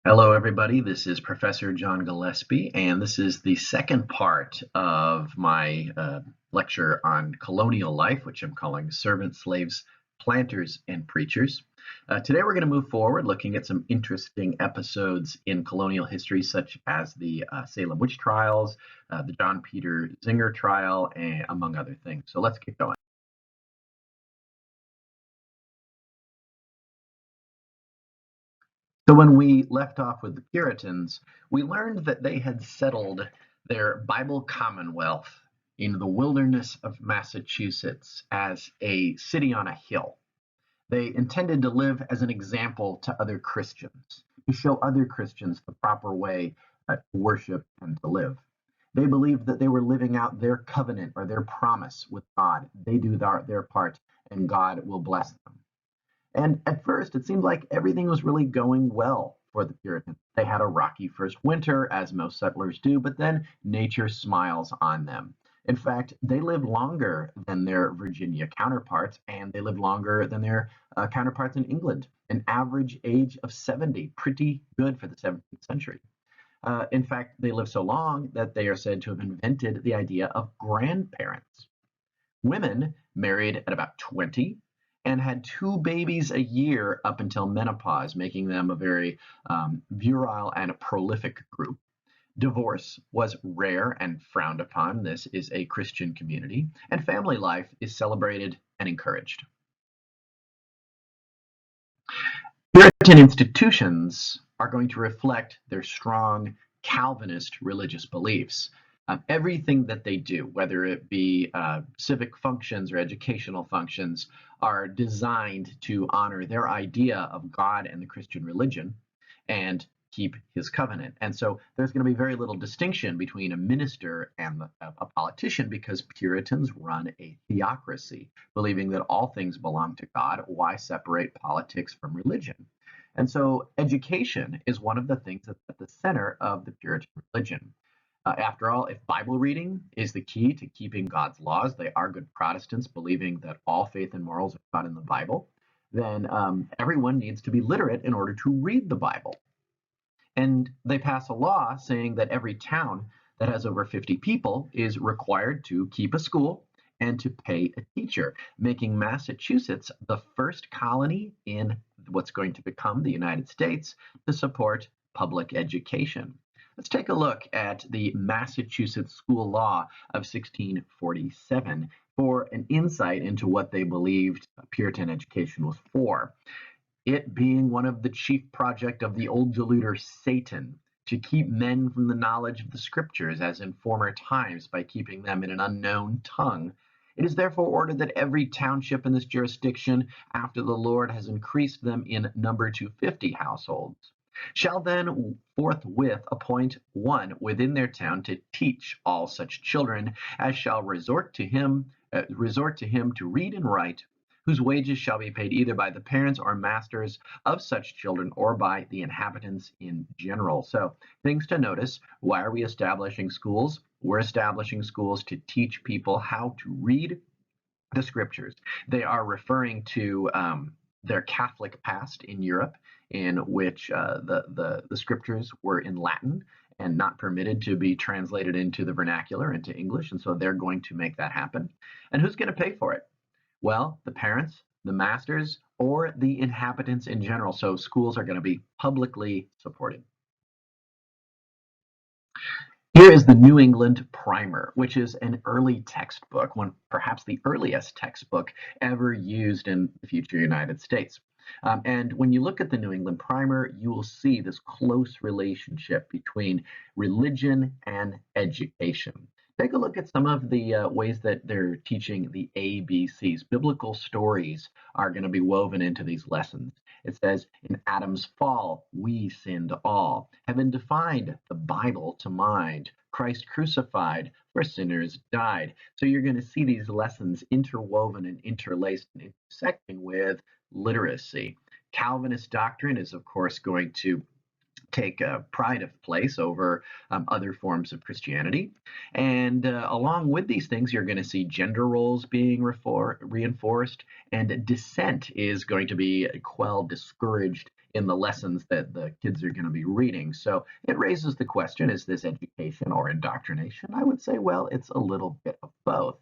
Hello, everybody. This is Professor John Gillespie, and this is the second part of my lecture on colonial life, which I'm calling Servants, Slaves, Planters, and Preachers. Today, we're going to move forward looking at some interesting episodes in colonial history, such as the Salem witch trials, the John Peter Zinger trial, and among other things. So let's get going. So when we left off with the Puritans, we learned that they had settled their Bible Commonwealth in the wilderness of Massachusetts as a city on a hill. They intended to live as an example to other Christians, to show other Christians the proper way to worship and to live. They believed that they were living out their covenant or their promise with God. They do their part, and God will bless them. And at first, it seemed like everything was really going well for the Puritans. They had a rocky first winter, as most settlers do, but then nature smiles on them. In fact, they lived longer than their Virginia counterparts, and they lived longer than their counterparts in England, an average age of 70, pretty good for the 17th century. In fact, they lived so long that they are said to have invented the idea of grandparents. Women married at about 20 and had two babies a year up until menopause, making them a very virile and a prolific group. Divorce was rare and frowned upon. This is a Christian community, and family life is celebrated and encouraged. Puritan institutions are going to reflect their strong Calvinist religious beliefs. Everything that they do, whether it be civic functions or educational functions, are designed to honor their idea of God and the Christian religion and keep his covenant. And so there's going to be very little distinction between a minister and a politician because Puritans run a theocracy, believing that all things belong to God. Why separate politics from religion? And so education is one of the things that's at the center of the Puritan religion. After all, if Bible reading is the key to keeping God's laws, they are good Protestants, believing that all faith and morals are found in the Bible, then everyone needs to be literate in order to read the Bible. And they pass a law saying that every town that has over 50 people is required to keep a school and to pay a teacher, making Massachusetts the first colony in what's going to become the United States to support public education. Let's take a look at the Massachusetts School Law of 1647 for an insight into what they believed Puritan education was for. It being one of the chief project of the old deluder Satan, to keep men from the knowledge of the scriptures as in former times by keeping them in an unknown tongue. It is therefore ordered that every township in this jurisdiction, after the Lord has increased them in number to 50 households, shall then forthwith appoint one within their town to teach all such children as shall resort to him to read and write, whose wages shall be paid either by the parents or masters of such children or by the inhabitants in general. So things to notice. Why are we establishing schools? We're establishing schools to teach people how to read the scriptures. They are referring to their Catholic past in Europe, in which the scriptures were in Latin and not permitted to be translated into the vernacular, into English. And so they're going to make that happen. And who's going to pay for it? Well, the parents, the masters, or the inhabitants in general. So schools are going to be publicly supported. Here is the New England Primer, which is an early textbook, one perhaps the earliest textbook ever used in the future United States. And when you look at the New England Primer, you will see this close relationship between religion and education. Take a look at some of the ways that they're teaching the ABCs. Biblical stories are going to be woven into these lessons. It says, in Adam's fall, we sinned all. Heaven defined the Bible to mind. Christ crucified, for sinners died. So you're going to see these lessons interwoven and interlaced and intersecting with literacy. Calvinist doctrine is, of course, going to take pride of place over other forms of Christianity. And along with these things, you're going to see gender roles being reinforced, and dissent is going to be quelled, discouraged in the lessons that the kids are going to be reading. So it raises the question, is this education or indoctrination? I would say, well, it's a little bit of both.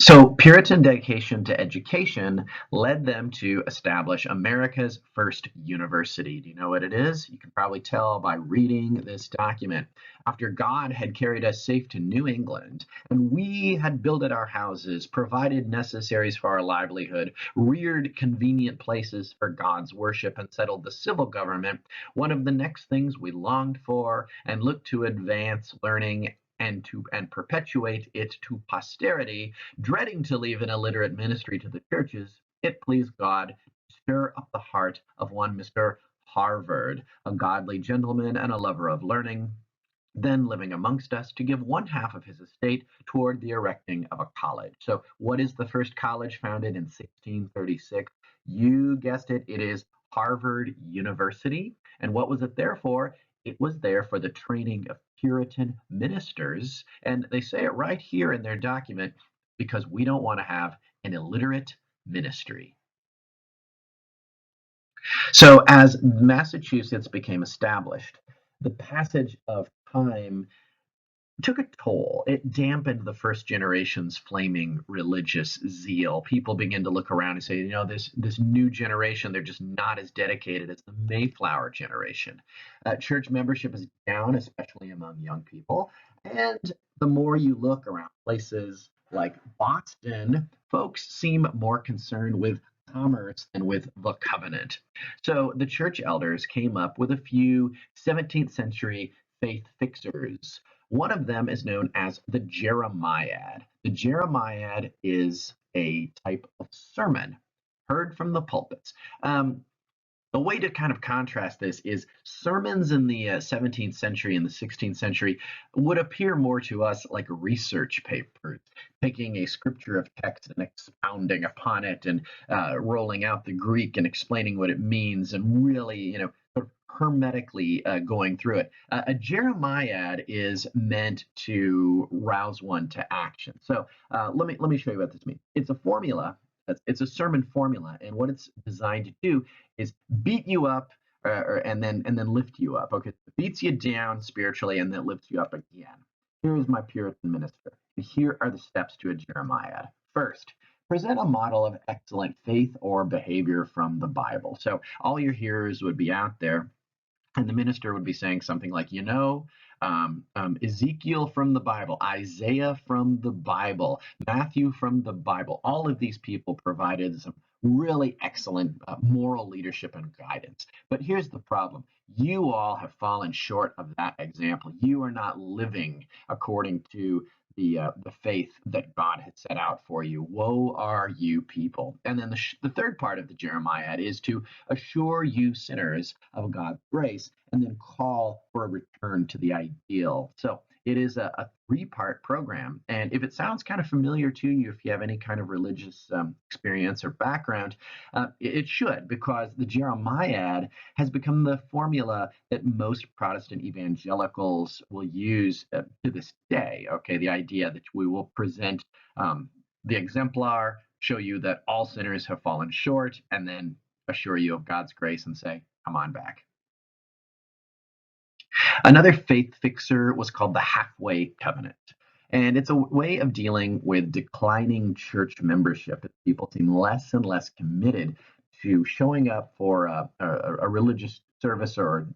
So, Puritan dedication to education led them to establish America's first university. Do you know what it is? You can probably tell by reading this document. After God had carried us safe to New England, and we had builded our houses, provided necessaries for our livelihood, reared convenient places for God's worship, and settled the civil government, one of the next things we longed for and looked to advance learning and perpetuate it to posterity, dreading to leave an illiterate ministry to the churches, it pleased God to stir up the heart of one Mr. Harvard, a godly gentleman and a lover of learning, then living amongst us, to give one half of his estate toward the erecting of a college. So, what is the first college founded in 1636? You guessed it, it is Harvard University. And what was it there for? It was there for the training of Puritan ministers. And they say it right here in their document, because we don't want to have an illiterate ministry. So, as Massachusetts became established, the passage of time took a toll. It dampened the first generation's flaming religious zeal. People begin to look around and say, this new generation, they're just not as dedicated as the Mayflower generation. Church membership is down, especially among young people. And the more you look around places like Boston, folks seem more concerned with commerce than with the covenant. So the church elders came up with a few 17th century faith fixers. One of them is known as the Jeremiad. The Jeremiad is a type of sermon heard from the pulpits. The way to kind of contrast this is sermons in the 17th century and the 16th century would appear more to us like research papers, taking a scripture of text and expounding upon it and rolling out the Greek and explaining what it means and really, sort of hermetically going through it. A Jeremiad is meant to rouse one to action. So let me show you what this means. It's a formula. It's a sermon formula, and what it's designed to do is beat you up and then lift you up. Okay, it beats you down spiritually and then lifts you up again. Here is my Puritan minister. And here are the steps to a Jeremiad. First, present a model of excellent faith or behavior from the Bible. So all your hearers would be out there, and the minister would be saying something like, Ezekiel from the Bible, Isaiah from the Bible, Matthew from the Bible. All of these people provided some really excellent moral leadership and guidance. But here's the problem. You all have fallen short of that example. You are not living according to the faith that God had set out for you. Woe are you people. And then the third part of the Jeremiad is to assure you sinners of God's grace and then call for a return to the ideal. So it is a three-part program. And if it sounds kind of familiar to you, if you have any kind of religious experience or background, it should, because the Jeremiad has become the formula that most Protestant evangelicals will use to this day. Okay, the idea that we will present the exemplar, show you that all sinners have fallen short, and then assure you of God's grace and say, come on back. Another faith fixer was called the halfway covenant. And it's a way of dealing with declining church membership. People seem less and less committed to showing up for a religious service or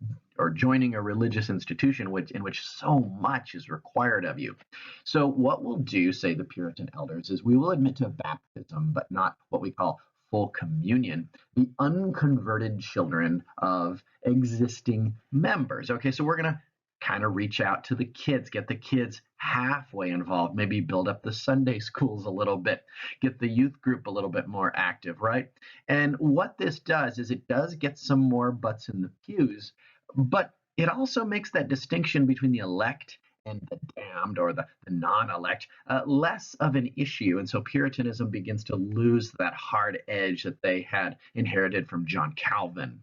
joining a religious institution in which so much is required of you. So what we'll do, say the Puritan elders, is we will admit to baptism, but not what we call full communion, the unconverted children of existing members. Okay, so we're going to kind of reach out to the kids, get the kids halfway involved, maybe build up the Sunday schools a little bit, get the youth group a little bit more active, right? And what this does is it does get some more butts in the pews, but it also makes that distinction between the elect and the damned or the non-elect less of an issue. And so Puritanism begins to lose that hard edge that they had inherited from John Calvin.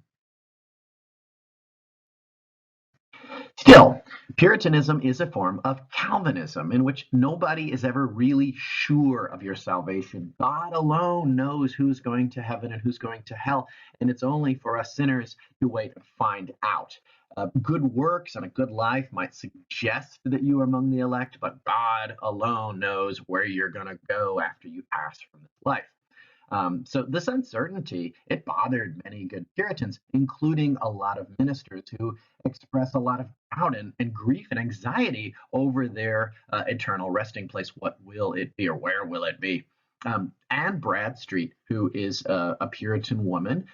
Still, Puritanism is a form of Calvinism in which nobody is ever really sure of your salvation. God alone knows who's going to heaven and who's going to hell, and it's only for us sinners to wait and find out. Good works and a good life might suggest that you are among the elect, but God alone knows where you're going to go after you pass from this life. So this uncertainty, it bothered many good Puritans, including a lot of ministers who express a lot of doubt and grief and anxiety over their eternal resting place. What will it be, or where will it be? Anne Bradstreet, who is a Puritan woman,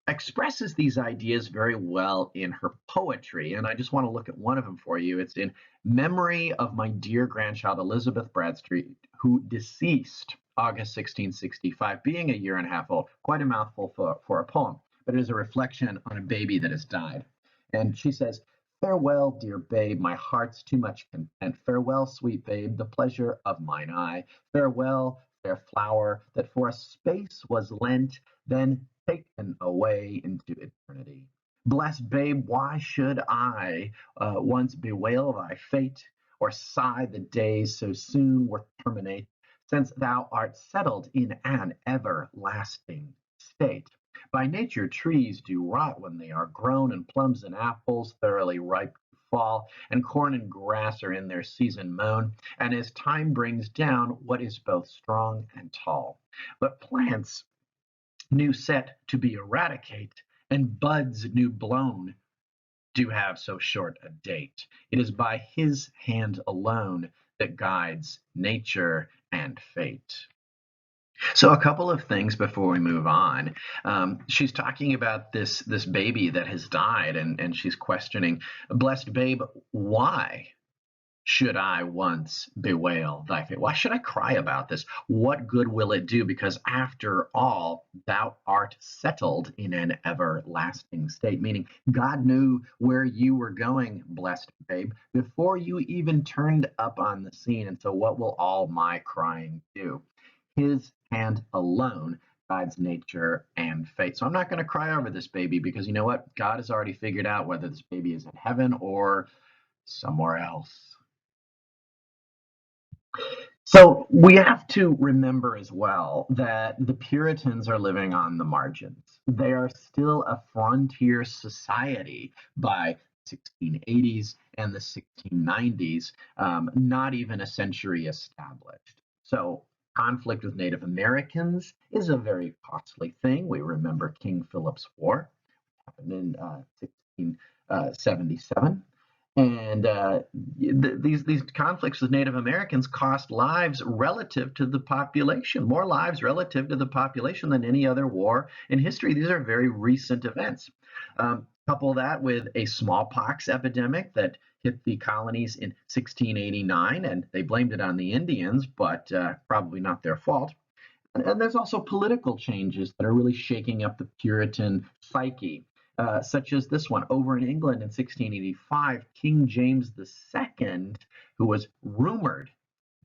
expresses these ideas very well in her poetry. And I just want to look at one of them for you. It's in memory of my dear grandchild, Elizabeth Bradstreet, who deceased August 1665, being a year and a half old. Quite a mouthful for a poem, but it is a reflection on a baby that has died. And she says, "Farewell, dear babe, my heart's too much content. Farewell, sweet babe, the pleasure of mine eye. Farewell, fair flower, that for a space was lent, then taken away into eternity. Blessed babe, why should I once bewail thy fate, or sigh the days so soon were terminate, since thou art settled in an everlasting state? By nature trees do rot when they are grown, and plums and apples thoroughly ripe fall, and corn and grass are in their season mown, and as time brings down what is both strong and tall. But plants new set to be eradicate, and buds new blown do have so short a date. It is by his hand alone that guides nature and fate." So a couple of things before we move on. She's talking about this baby that has died, and she's questioning, "Blessed babe, why should I once bewail thy fate? Why should I cry about this? What good will it do? Because after all, thou art settled in an everlasting state." Meaning, God knew where you were going, blessed babe, before you even turned up on the scene. And so, what will all my crying do? His hand alone guides nature and fate. So I'm not going to cry over this baby, because you know what? God has already figured out whether this baby is in heaven or somewhere else. So we have to remember as well that the Puritans are living on the margins. They are still a frontier society by 1680s and the 1690s, not even a century established. So conflict with Native Americans is a very costly thing. We remember King Philip's War, happened in 1677. And these conflicts with Native Americans cost lives relative to the population, more lives relative to the population than any other war in history. These are very recent events. Couple that with a smallpox epidemic that hit the colonies in 1689, and they blamed it on the Indians, but probably not their fault. And there's also political changes that are really shaking up the Puritan psyche, such as this one. Over in England in 1685, King James II, who was rumored to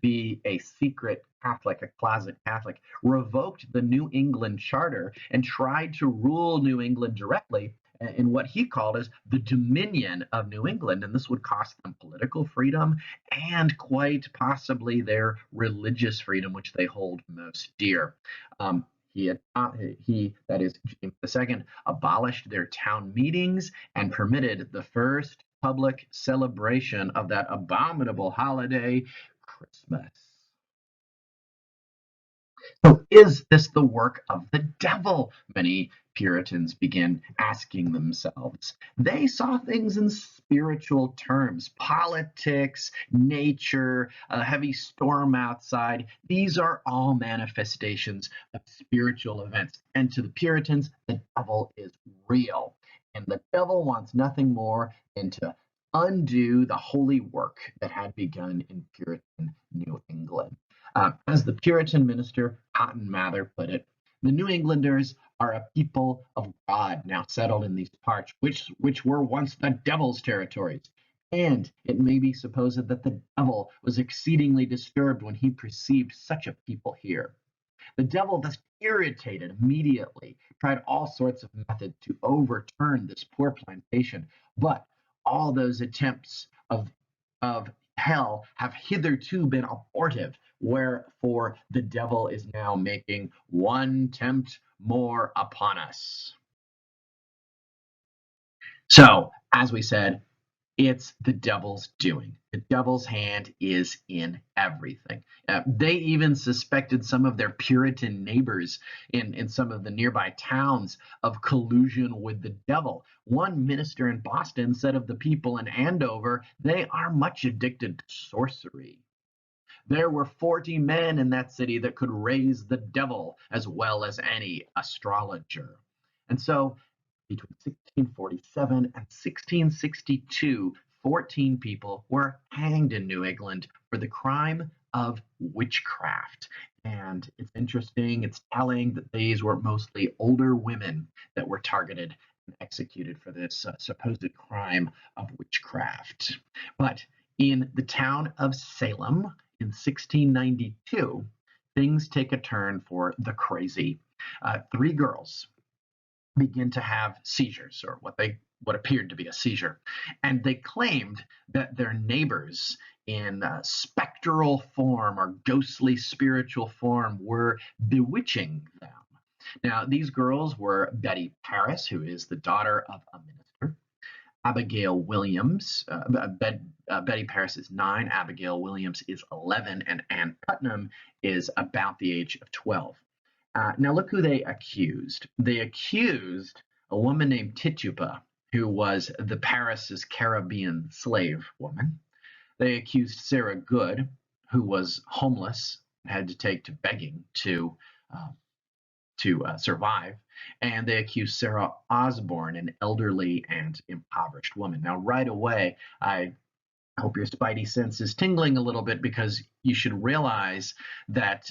be a secret Catholic, a closet Catholic, revoked the New England Charter and tried to rule New England directly in what he called as the Dominion of New England. And this would cost them political freedom and quite possibly their religious freedom, which they hold most dear. That is James II, abolished their town meetings and permitted the first public celebration of that abominable holiday, Christmas. So, is this the work of the devil? Many Puritans begin asking themselves. They saw things in spiritual terms: politics, nature, a heavy storm outside. These are all manifestations of spiritual events. And to the Puritans, the devil is real. And the devil wants nothing more than to undo the holy work that had begun in Puritan New England. As the Puritan minister Cotton Mather put it, "The New Englanders are a people of God now settled in these parts, which were once the devil's territories. And it may be supposed that the devil was exceedingly disturbed when he perceived such a people here. The devil, thus irritated immediately, tried all sorts of methods to overturn this poor plantation, but all those attempts of hell have hitherto been abortive, wherefore the devil is now making one tempt more upon us. So, as we said, it's the devil's doing. The devil's hand is in everything. They even suspected some of their Puritan neighbors in some of the nearby towns of collusion with the devil. One minister in Boston said of the people in Andover, they are much addicted to sorcery. There were 40 men in that city that could raise the devil as well as any astrologer. And so between 1647 and 1662, 14 people were hanged in New England for the crime of witchcraft. And it's interesting, it's telling that these were mostly older women that were targeted and executed for this supposed crime of witchcraft. But in the town of Salem in 1692, things take a turn for the crazy. Three girls begin to have seizures, or what appeared to be a seizure, and they claimed that their neighbors in spectral form or ghostly spiritual form were bewitching them. Now, these girls were Betty Paris, who is the daughter of a minister, Abigail Williams. Betty Paris is 9, Abigail Williams is 11, and Ann Putnam is about the age of 12. Now, look who they accused. They accused a woman named Tituba, who was the Paris's Caribbean slave woman. They accused Sarah Good, who was homeless, had to take to begging to survive. And they accused Sarah Osborne, an elderly and impoverished woman. Now, right away, I hope your spidey sense is tingling a little bit, because you should realize that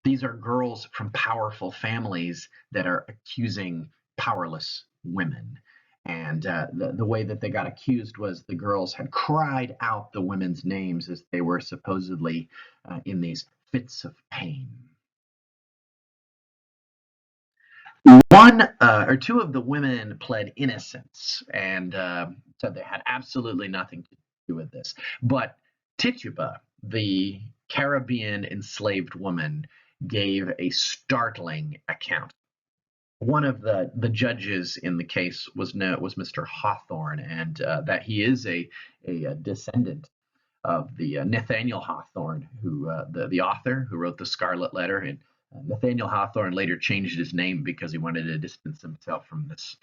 these are girls from powerful families that are accusing powerless women. And the way that they got accused was the girls had cried out the women's names as they were supposedly in these fits of pain. One or two of the women pled innocence and said they had absolutely nothing to do with this. But Tituba, the Caribbean enslaved woman, gave a startling account. One of the judges in the case was Mr. Hawthorne, and that he is a descendant of the Nathaniel Hawthorne, who the author who wrote the Scarlet Letter. And Nathaniel Hawthorne later changed his name because he wanted to distance himself from this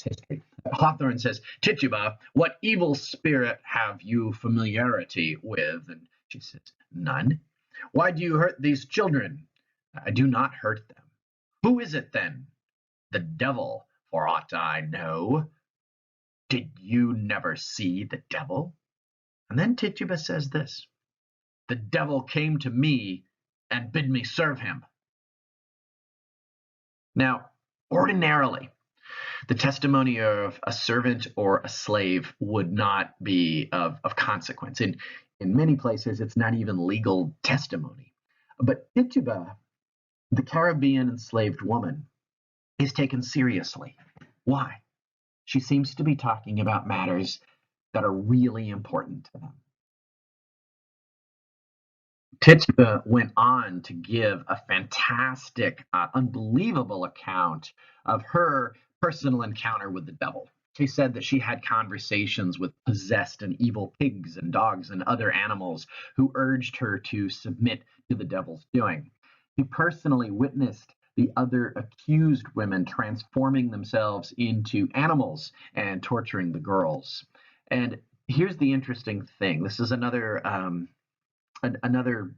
history. Hawthorne says, "Tituba, what evil spirit have you familiarity with?" And she says, "None." "Why do you hurt these children?" "I do not hurt them." "Who is it then?" "The devil, for aught I know." "Did you never see the devil?" And then Tituba says this: "The devil came to me and bid me serve him." Now, ordinarily, the testimony of a servant or a slave would not be of consequence. In many places, it's not even legal testimony. But Tituba, the Caribbean enslaved woman, is taken seriously. Why? She seems to be talking about matters that are really important to them. Tituba went on to give a fantastic, unbelievable account of her personal encounter with the devil. She said that she had conversations with possessed and evil pigs and dogs and other animals who urged her to submit to the devil's doing. She personally witnessed the other accused women transforming themselves into animals and torturing the girls. And here's the interesting thing. This is another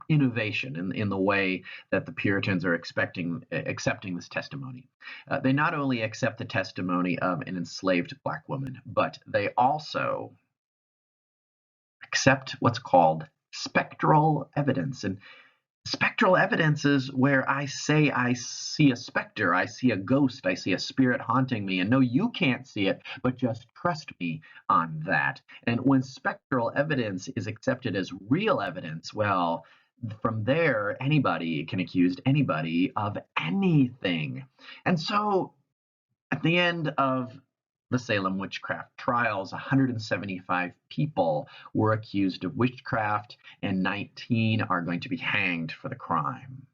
innovation in the way that the Puritans are accepting this testimony. They not only accept the testimony of an enslaved Black woman, but they also accept what's called spectral evidence. And spectral evidence is where I say I see a specter, I see a ghost, I see a spirit haunting me, and no, you can't see it, but just trust me on that. And when spectral evidence is accepted as real evidence, well, from there, anybody can accuse anybody of anything. And so at the end of the Salem witchcraft trials, 175 people were accused of witchcraft, and 19 are going to be hanged for the crime.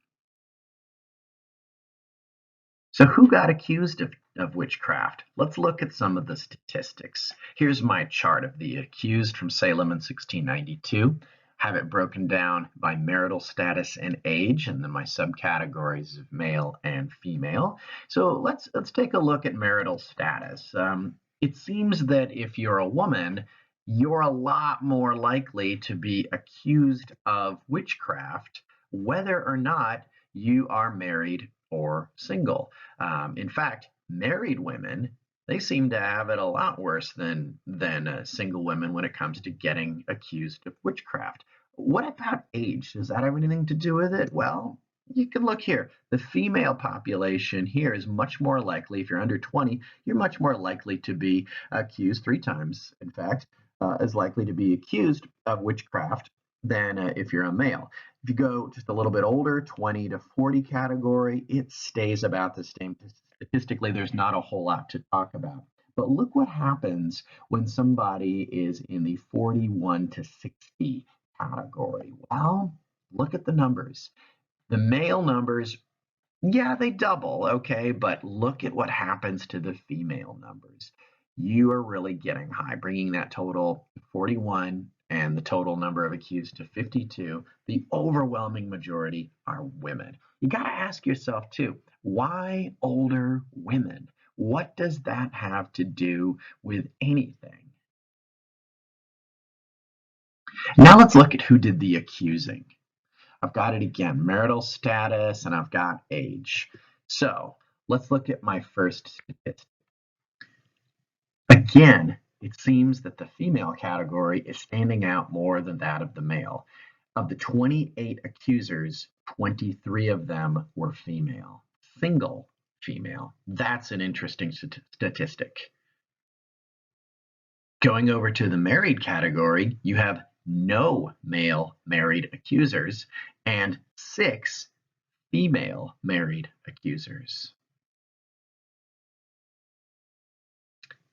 So, who got accused of witchcraft? Let's look at some of the statistics. Here's my chart of the accused from Salem in 1692. Have it broken down by marital status and age, and then my subcategories of male and female. So let's take a look at marital status. It seems that if you're a woman, you're a lot more likely to be accused of witchcraft, whether or not you are married or single. In fact, married women, they seem to have it a lot worse than single women when it comes to getting accused of witchcraft. What about age? Does that have anything to do with it? Well, you can look here. The female population here is much more likely, if you're under 20, you're much more likely to be accused, 3 times, in fact, as likely to be accused of witchcraft than if you're a male. If you go just a little bit older, 20 to 40 category, it stays about the same. Statistically, there's not a whole lot to talk about. But look what happens when somebody is in the 41 to 60 category. Well, look at the numbers. The male numbers, yeah, they double, okay, but look at what happens to the female numbers. You are really getting high, bringing that total to 41 and the total number of accused to 52. The overwhelming majority are women. You got to ask yourself, too, why older women? What does that have to do with anything? Now let's look at who did the accusing. I've got it again, marital status, and I've got age. So let's look at my first statistic. Again, it seems that the female category is standing out more than that of the male. Of the 28 accusers, 23 of them were female, single female. That's an interesting statistic. Going over to the married category, you have no male married accusers and 6 female married accusers.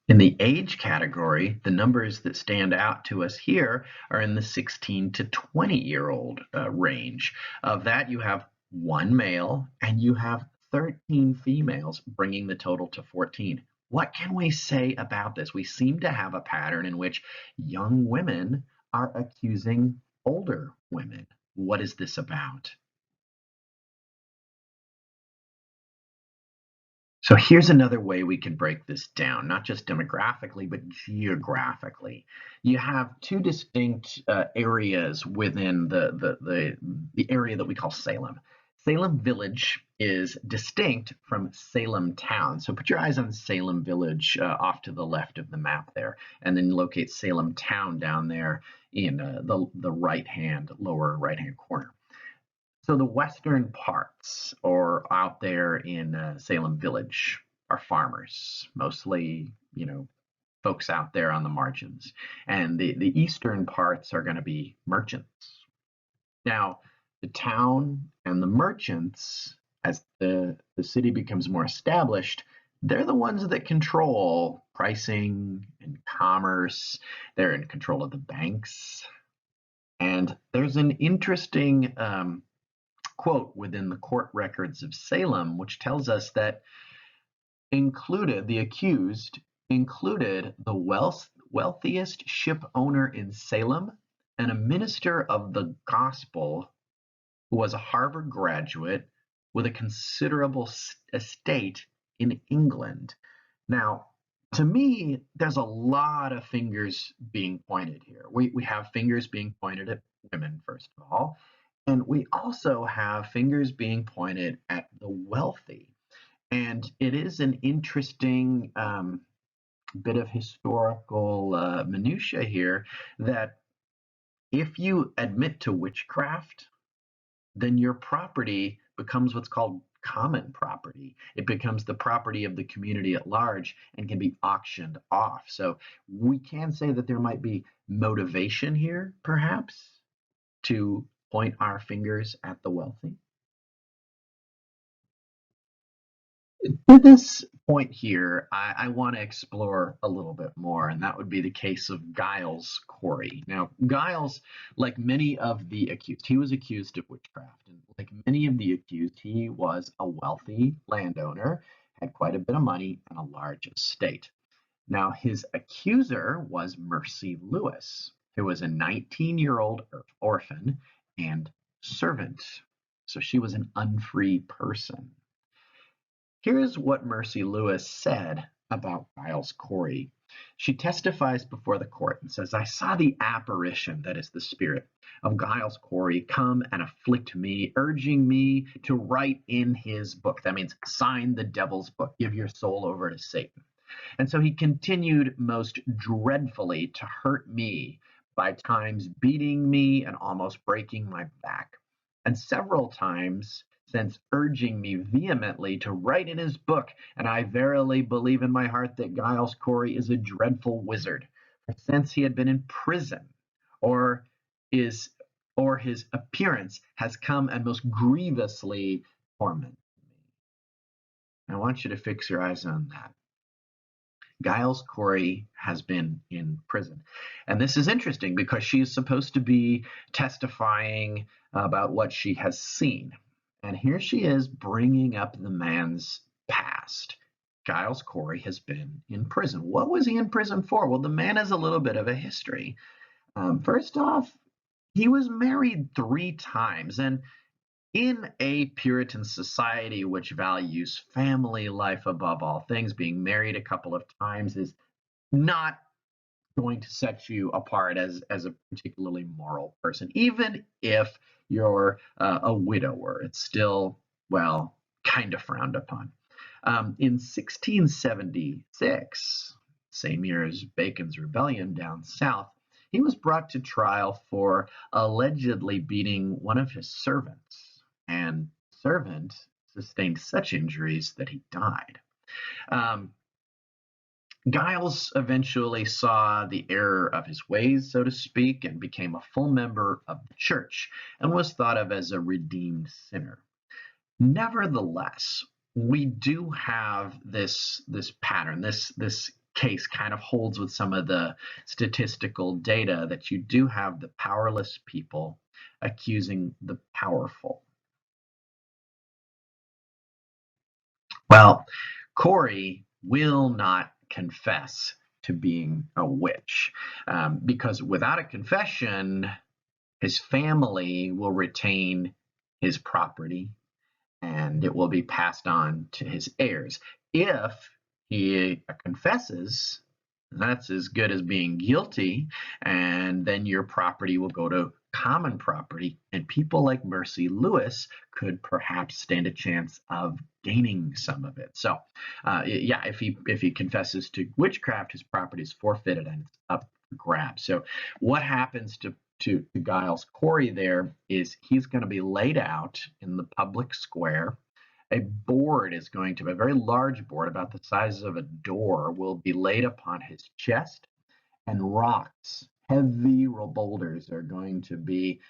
In the age category, the numbers that stand out to us here are in the 16 to 20-year-old range. Of that, you have 1 male and you have 13 females, bringing the total to 14. What can we say about this? We seem to have a pattern in which young women are accusing older women. What is this about? So here's another way we can break this down, not just demographically, but geographically. You have 2 distinct areas within the area that we call Salem. Salem Village is distinct from Salem Town. So put your eyes on Salem Village off to the left of the map there, and then locate Salem Town down there in the lower right-hand corner. So the western parts, or out there in Salem Village, are farmers, mostly, folks out there on the margins. And the eastern parts are going to be merchants. Now, the town and the merchants, as the city becomes more established, they're the ones that control pricing and commerce. They're in control of the banks. And there's an interesting quote within the court records of Salem, which tells us that the accused included the wealthiest ship owner in Salem and a minister of the gospel who was a Harvard graduate with a considerable estate in England. Now, to me, there's a lot of fingers being pointed here. We have fingers being pointed at women, first of all. And we also have fingers being pointed at the wealthy. And it is an interesting bit of historical minutia here that if you admit to witchcraft, then your property becomes what's called common property. It becomes the property of the community at large and can be auctioned off. So we can say that there might be motivation here, perhaps, to point our fingers at the wealthy. To this point here, I want to explore a little bit more, and that would be the case of Giles Corey. Now, Giles, like many of the accused, he was accused of witchcraft, and like many of the accused, he was a wealthy landowner, had quite a bit of money, and a large estate. Now, his accuser was Mercy Lewis, who was a 19-year-old orphan and servant. So she was an unfree person. Here's what Mercy Lewis said about Giles Corey. She testifies before the court and says, I saw the apparition, that is the spirit, of Giles Corey come and afflict me, urging me to write in his book. That means sign the devil's book, give your soul over to Satan. And so he continued most dreadfully to hurt me, by times beating me and almost breaking my back, and several times since urging me vehemently to write in his book. And I verily believe in my heart that Giles Corey is a dreadful wizard, for since he had been in prison, or is or his appearance has come and most grievously tormented me. I want you to fix your eyes on that. Giles Corey has been in prison. And this is interesting because she is supposed to be testifying about what she has seen. And here she is bringing up the man's past. Giles Corey has been in prison. What was he in prison for? Well, the man has a little bit of a history. First off, he was married 3 times. And in a Puritan society which values family life above all things, being married a couple of times is not going to set you apart as a particularly moral person, even if you're a widower. It's still, well, kind of frowned upon. In 1676, same year as Bacon's rebellion down south, he was brought to trial for allegedly beating one of his servants, and the servant sustained such injuries that he died. Um, Giles eventually saw the error of his ways, so to speak, and became a full member of the church and was thought of as a redeemed sinner. Nevertheless, we do have this pattern. This case kind of holds with some of the statistical data that you do have the powerless people accusing the powerful. Well, Corey will not confess to being a witch, because without a confession, his family will retain his property and it will be passed on to his heirs. If he confesses, that's as good as being guilty, and then your property will go to common property, and people like Mercy Lewis could perhaps stand a chance of gaining some of it. So, yeah, if he confesses to witchcraft, his property is forfeited and it's up for grabs. So, what happens to Giles Corey there is he's going to be laid out in the public square. A board is going to, a very large board, about the size of a door, will be laid upon his chest, and rocks, heavy boulders, are going to be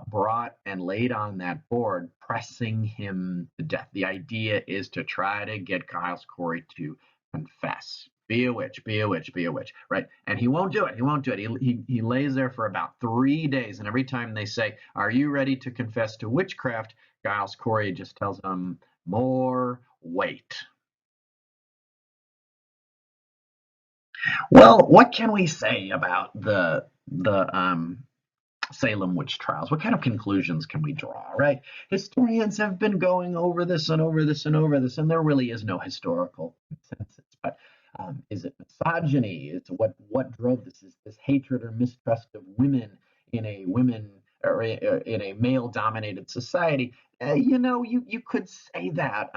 brought and laid on that board, pressing him to death. The idea is to try to get Giles Corey to confess. Be a witch, be a witch, be a witch, right? And he won't do it. He won't do it. He lays there for about 3 days, and every time they say, "Are you ready to confess to witchcraft?" Giles Corey just tells them, "More wait." Well, what can we say about the Salem witch trials? What kind of conclusions can we draw, right? Historians have been going over this and over this and over this, and there really is no historical consensus. But is it misogyny? It's what drove this? Is this hatred or mistrust of women in a women or in a male-dominated society? You could say that.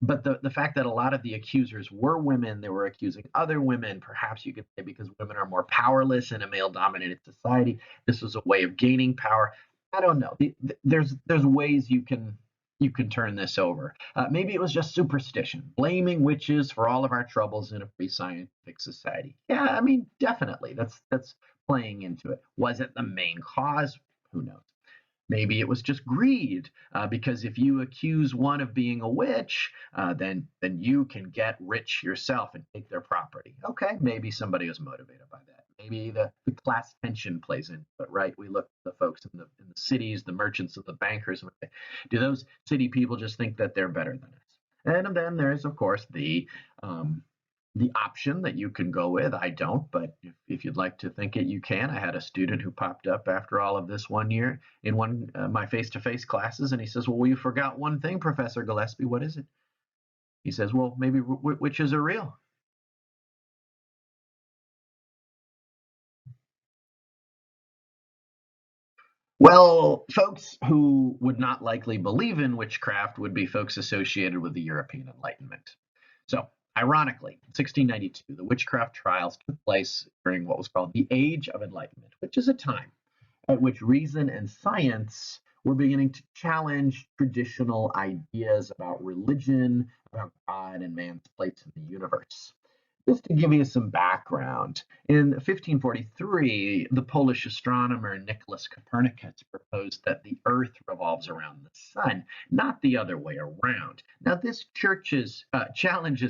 But the fact that a lot of the accusers were women, they were accusing other women, perhaps you could say because women are more powerless in a male dominated society, this was a way of gaining power. I don't know. There's ways you can turn this over. Maybe it was just superstition, blaming witches for all of our troubles in a pre-scientific society. Yeah, I mean, definitely, that's playing into it. Was it the main cause? Who knows? Maybe it was just greed, because if you accuse one of being a witch, then you can get rich yourself and take their property. Okay, maybe somebody was motivated by that. Maybe the class tension plays into it, right? We look at the folks in the cities, the merchants and the bankers. Do those city people just think that they're better than us? And then there's, of course, the option that you can go with. I don't, but if you'd like to think it, you can. I had a student who popped up after all of this one year in one my face-to-face classes, and he says, "Well, you forgot one thing, Professor Gillespie. What is it?" He says, "Well, maybe witches are real." Well, folks who would not likely believe in witchcraft would be folks associated with the European Enlightenment. So, ironically, in 1692, the witchcraft trials took place during what was called the Age of Enlightenment, which is a time at which reason and science were beginning to challenge traditional ideas about religion, about God, and man's place in the universe. Just to give you some background, in 1543, the Polish astronomer Nicholas Copernicus proposed that the Earth revolves around the sun, not the other way around. Now, this challenges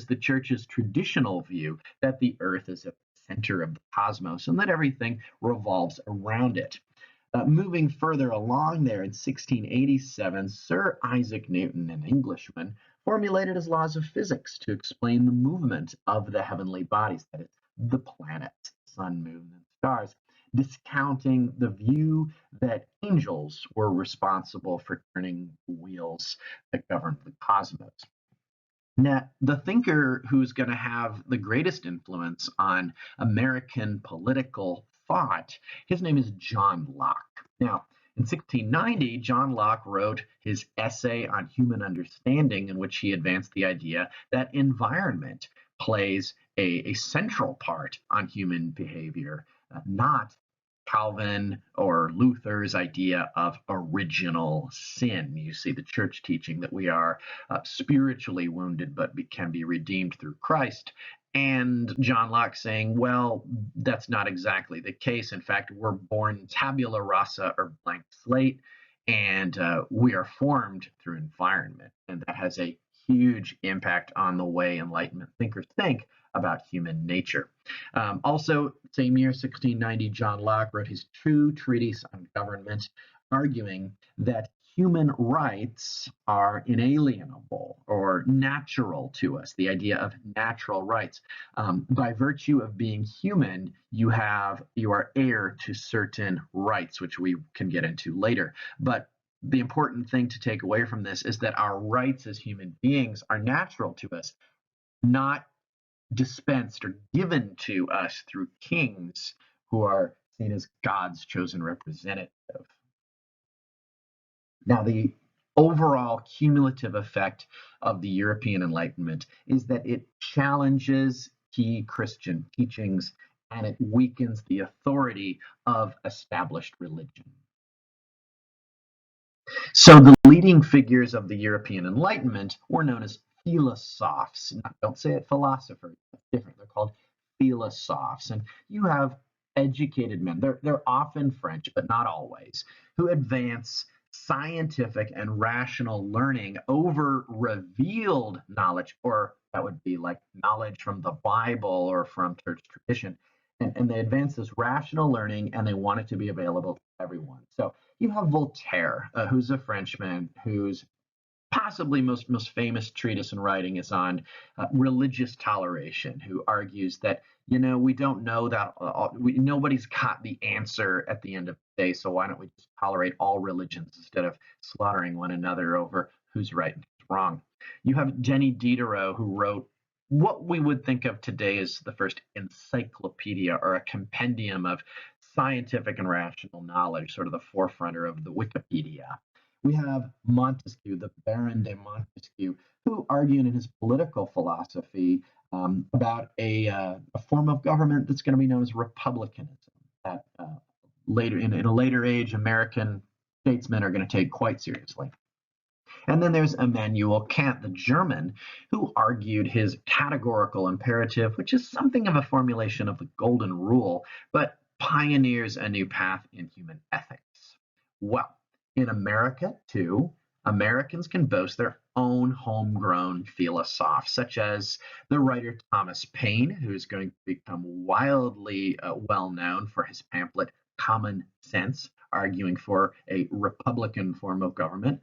the church's traditional view that the Earth is at the center of the cosmos and that everything revolves around it. Moving further along there in 1687, Sir Isaac Newton, an Englishman, formulated his laws of physics to explain the movement of the heavenly bodies, that is, the planets, sun, moon, and stars, discounting the view that angels were responsible for turning the wheels that govern the cosmos. Now, the thinker who's going to have the greatest influence on American political thought, his name is John Locke. Now, in 1690, John Locke wrote his essay on human understanding, in which he advanced the idea that environment plays a central part on human behavior, not Calvin or Luther's idea of original sin. You see the church teaching that we are spiritually wounded but can be redeemed through Christ. And John Locke saying, well, that's not exactly the case. In fact, we're born tabula rasa or blank slate, and we are formed through environment. And that has a huge impact on the way Enlightenment thinkers think about human nature. Also, same year, 1690, John Locke wrote his true treatise on government, arguing that human rights are inalienable or natural to us, the idea of natural rights. By virtue of being human, you are heir to certain rights, which we can get into later. But the important thing to take away from this is that our rights as human beings are natural to us, not dispensed or given to us through kings who are seen as God's chosen representative. Now, the overall cumulative effect of the European Enlightenment is that it challenges key Christian teachings and it weakens the authority of established religion. So the leading figures of the European Enlightenment were known as philosophes. Don't say it philosophers, that's different. They're called philosophes. And you have educated men, they're often French, but not always, who advance scientific and rational learning over revealed knowledge, or that would be like knowledge from the Bible or from church tradition. And they advance this rational learning and they want it to be available to everyone. So you have Voltaire, who's a Frenchman, whose possibly most famous treatise in writing is on religious toleration, who argues that we don't know that nobody's got the answer at the end of the day, so why don't we just tolerate all religions instead of slaughtering one another over who's right and who's wrong. You have Denis Diderot, who wrote what we would think of today as the first encyclopedia or a compendium of scientific and rational knowledge, sort of the forefronter of the Wikipedia. We have Montesquieu, the Baron de Montesquieu, who argued in his political philosophy about a form of government that's going to be known as republicanism. That later, in a later age, American statesmen are going to take quite seriously. And then there's Immanuel Kant, the German, who argued his categorical imperative, which is something of a formulation of the golden rule, but pioneers a new path in human ethics. Well, In America, too, Americans can boast their own homegrown philosophes, such as the writer Thomas Paine, who is going to become wildly well known for his pamphlet Common Sense, arguing for a republican form of government.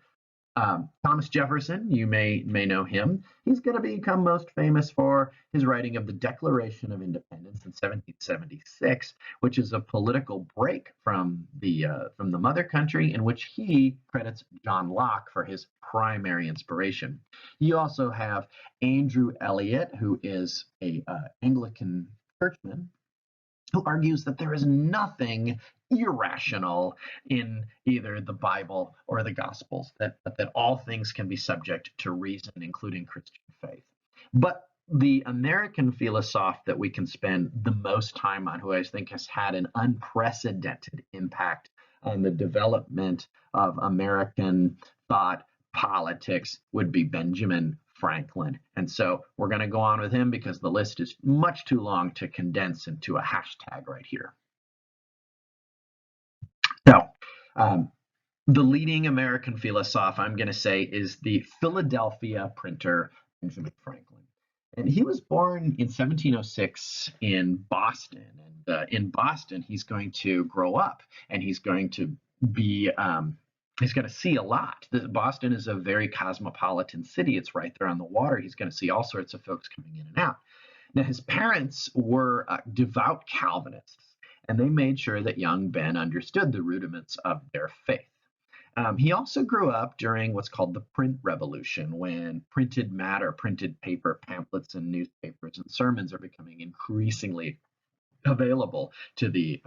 Thomas Jefferson, you may know him. He's going to become most famous for his writing of the Declaration of Independence in 1776, which is a political break from the mother country, in which he credits John Locke for his primary inspiration. You also have Andrew Eliot, who is a Anglican churchman, who argues that there is nothing irrational in either the Bible or the Gospels, that all things can be subject to reason, including Christian faith. But the American philosopher that we can spend the most time on, who I think has had an unprecedented impact on the development of American thought politics, would be Benjamin Franklin. And so we're going to go on with him because the list is much too long to condense into a hashtag right here. So, the leading American philosopher, I'm going to say, is the Philadelphia printer Benjamin Franklin. And he was born in 1706 in Boston. And in Boston, he's going to grow up, and he's going to be he's going to see a lot. Boston is a very cosmopolitan city. It's right there on the water. He's going to see all sorts of folks coming in and out. Now, his parents were devout Calvinists, and they made sure that young Ben understood the rudiments of their faith. He also grew up during what's called the print revolution, when printed matter, printed paper, pamphlets, and newspapers and sermons are becoming increasingly available to the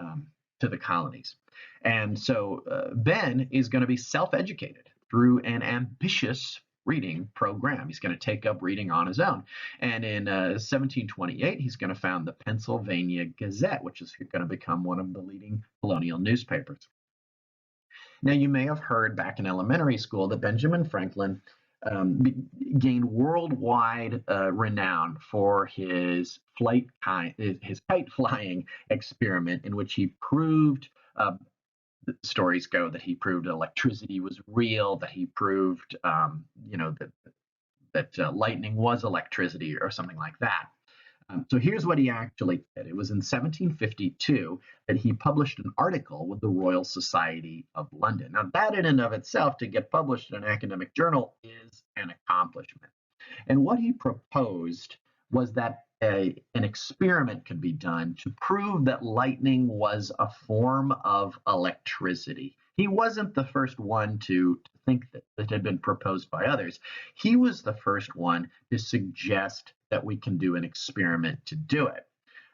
colonies. And so Ben is going to be self-educated through an ambitious reading program. He's going to take up reading on his own. And in 1728, he's going to found the Pennsylvania Gazette, which is going to become one of the leading colonial newspapers. Now, you may have heard back in elementary school that Benjamin Franklin gained worldwide renown for his kite flying experiment, in which he proved, the stories go, that he proved electricity was real, that he proved, that lightning was electricity, or something like that. So here's what he actually did. It was in 1752 that he published an article with the Royal Society of London. Now, that in and of itself, to get published in an academic journal, is an accomplishment. And what he proposed was that an experiment could be done to prove that lightning was a form of electricity. He wasn't the first one to think that it had been proposed by others. He was the first one to suggest that we can do an experiment to do it.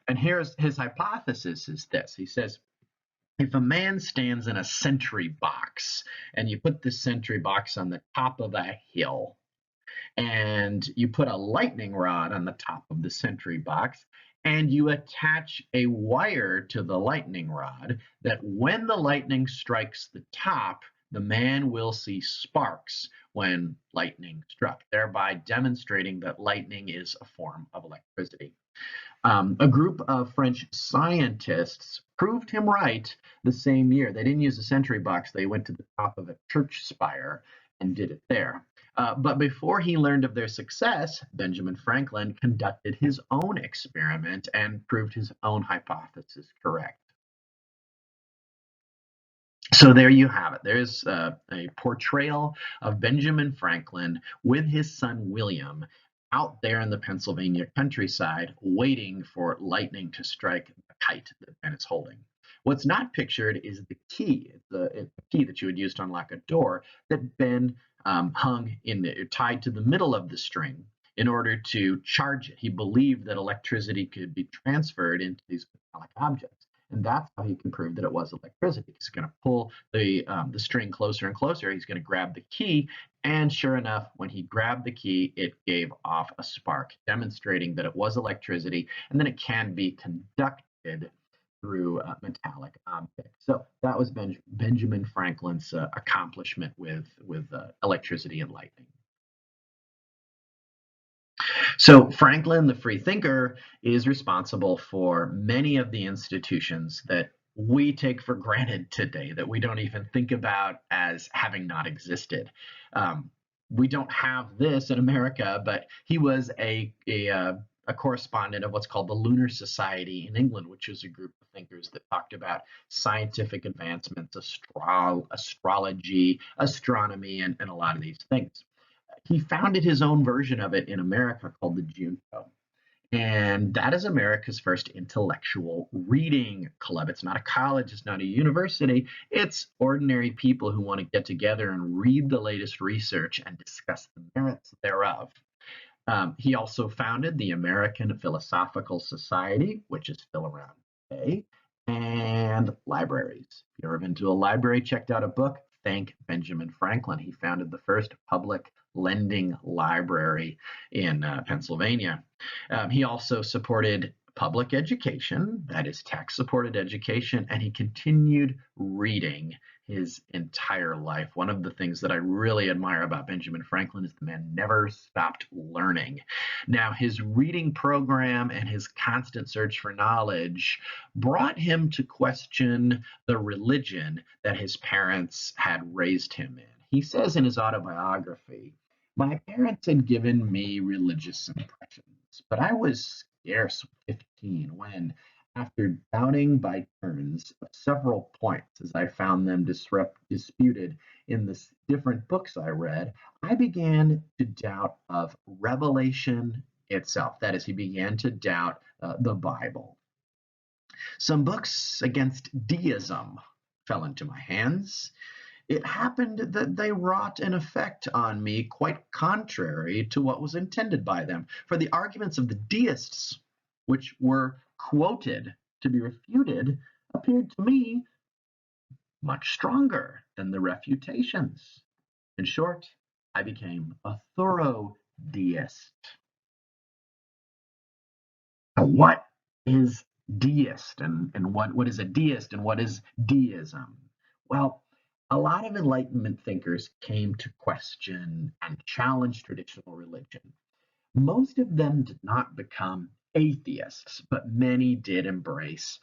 And here's his hypothesis is this. He says, if a man stands in a sentry box, and you put the sentry box on the top of a hill, and you put a lightning rod on the top of the sentry box, and you attach a wire to the lightning rod, that when the lightning strikes the top, the man will see sparks when lightning struck, thereby demonstrating that lightning is a form of electricity. A group of French scientists proved him right the same year. They didn't use a sentry box. They went to the top of a church spire and did it there. But before he learned of their success, Benjamin Franklin conducted his own experiment and proved his own hypothesis correct. So there you have it. There's a portrayal of Benjamin Franklin with his son William out there in the Pennsylvania countryside, waiting for lightning to strike the kite that Ben is holding. What's not pictured is the key, the key that you would use to unlock a door, that Ben hung tied to the middle of the string in order to charge it. He believed that electricity could be transferred into these metallic objects. And that's how he can prove that it was electricity. He's going to pull the string closer and closer. He's going to grab the key. And sure enough, when he grabbed the key, it gave off a spark, demonstrating that it was electricity, and then it can be conducted through metallic objects. So that was Benjamin Franklin's accomplishment with electricity and lightning. So Franklin, the free thinker, is responsible for many of the institutions that we take for granted today that we don't even think about as having not existed. Um, we don't have this in America, but he was a correspondent of what's called the Lunar Society in England, which is a group of thinkers that talked about scientific advancements, astrology, astronomy, and a lot of these things. He founded his own version of it in America called the Junto. And that is America's first intellectual reading club. It's not a college, it's not a university. It's ordinary people who want to get together and read the latest research and discuss the merits thereof. He also founded the American Philosophical Society, which is still around today, and libraries. If you've ever been to a library, checked out a book, thank Benjamin Franklin. He founded the first public lending library in Pennsylvania. He also supported public education, that is, tax supported education, and he continued reading his entire life. One of the things that I really admire about Benjamin Franklin is the man never stopped learning. Now, his reading program and his constant search for knowledge brought him to question the religion that his parents had raised him in. He says in his autobiography, "My parents had given me religious impressions, but I was scarce 15 when, after doubting by turns of several points as I found them disputed in the different books I read, I began to doubt of revelation itself." That is, he began to doubt the Bible. Some books against deism fell into my hands. It happened that they wrought an effect on me quite contrary to what was intended by them. For the arguments of the deists, which were quoted to be refuted, appeared to me much stronger than the refutations. In short, I became a thorough deist. Now, what is deist and what is a deist and what is deism? Well, a lot of Enlightenment thinkers came to question and challenge traditional religion. Most of them did not become atheists, but many did embrace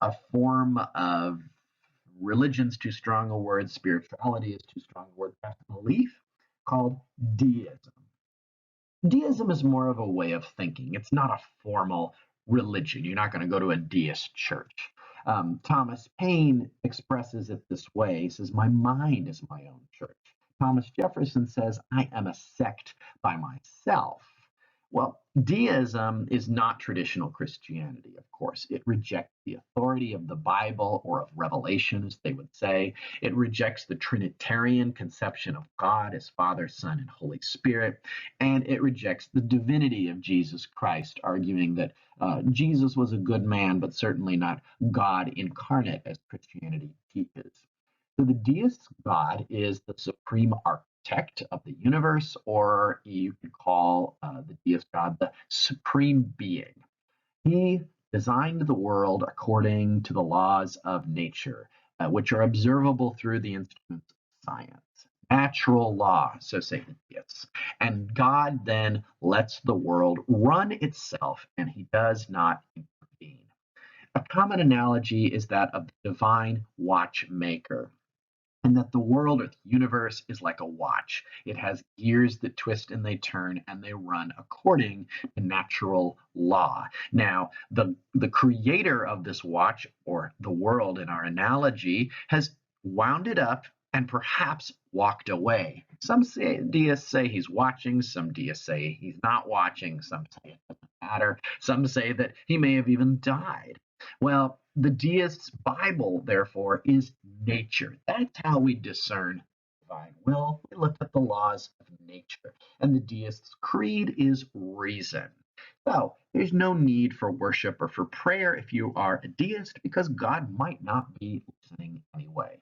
a form of religion's too strong a word, spirituality is too strong a word, belief called deism. Deism is more of a way of thinking. It's not a formal religion. You're not going to go to a deist church. Thomas Paine expresses it this way. He says, "My mind is my own church." Thomas Jefferson says, "I am a sect by myself." Well, deism is not traditional Christianity, of course. It rejects the authority of the Bible or of Revelation, as they would say. It rejects the Trinitarian conception of God as Father, Son, and Holy Spirit. And it rejects the divinity of Jesus Christ, arguing that Jesus was a good man, but certainly not God incarnate, as Christianity teaches. So the deist God is the supreme architect of the universe, or you could call the deist God the supreme being. He designed the world according to the laws of nature, which are observable through the instruments of science. Natural law, so say the deists. And God then lets the world run itself, and he does not intervene. A common analogy is that of the divine watchmaker, and that the world or the universe is like a watch. It has gears that twist and they turn and they run according to natural law. Now, the creator of this watch, or the world in our analogy, has wound it up and perhaps walked away. Some deists say he's watching, some deists say he's not watching, some say it doesn't matter, some say that he may have even died. Well, the deist's Bible, therefore, is nature. That's how we discern divine will. We look at the laws of nature. And the deist's creed is reason. So there's no need for worship or for prayer if you are a deist, because God might not be listening anyway.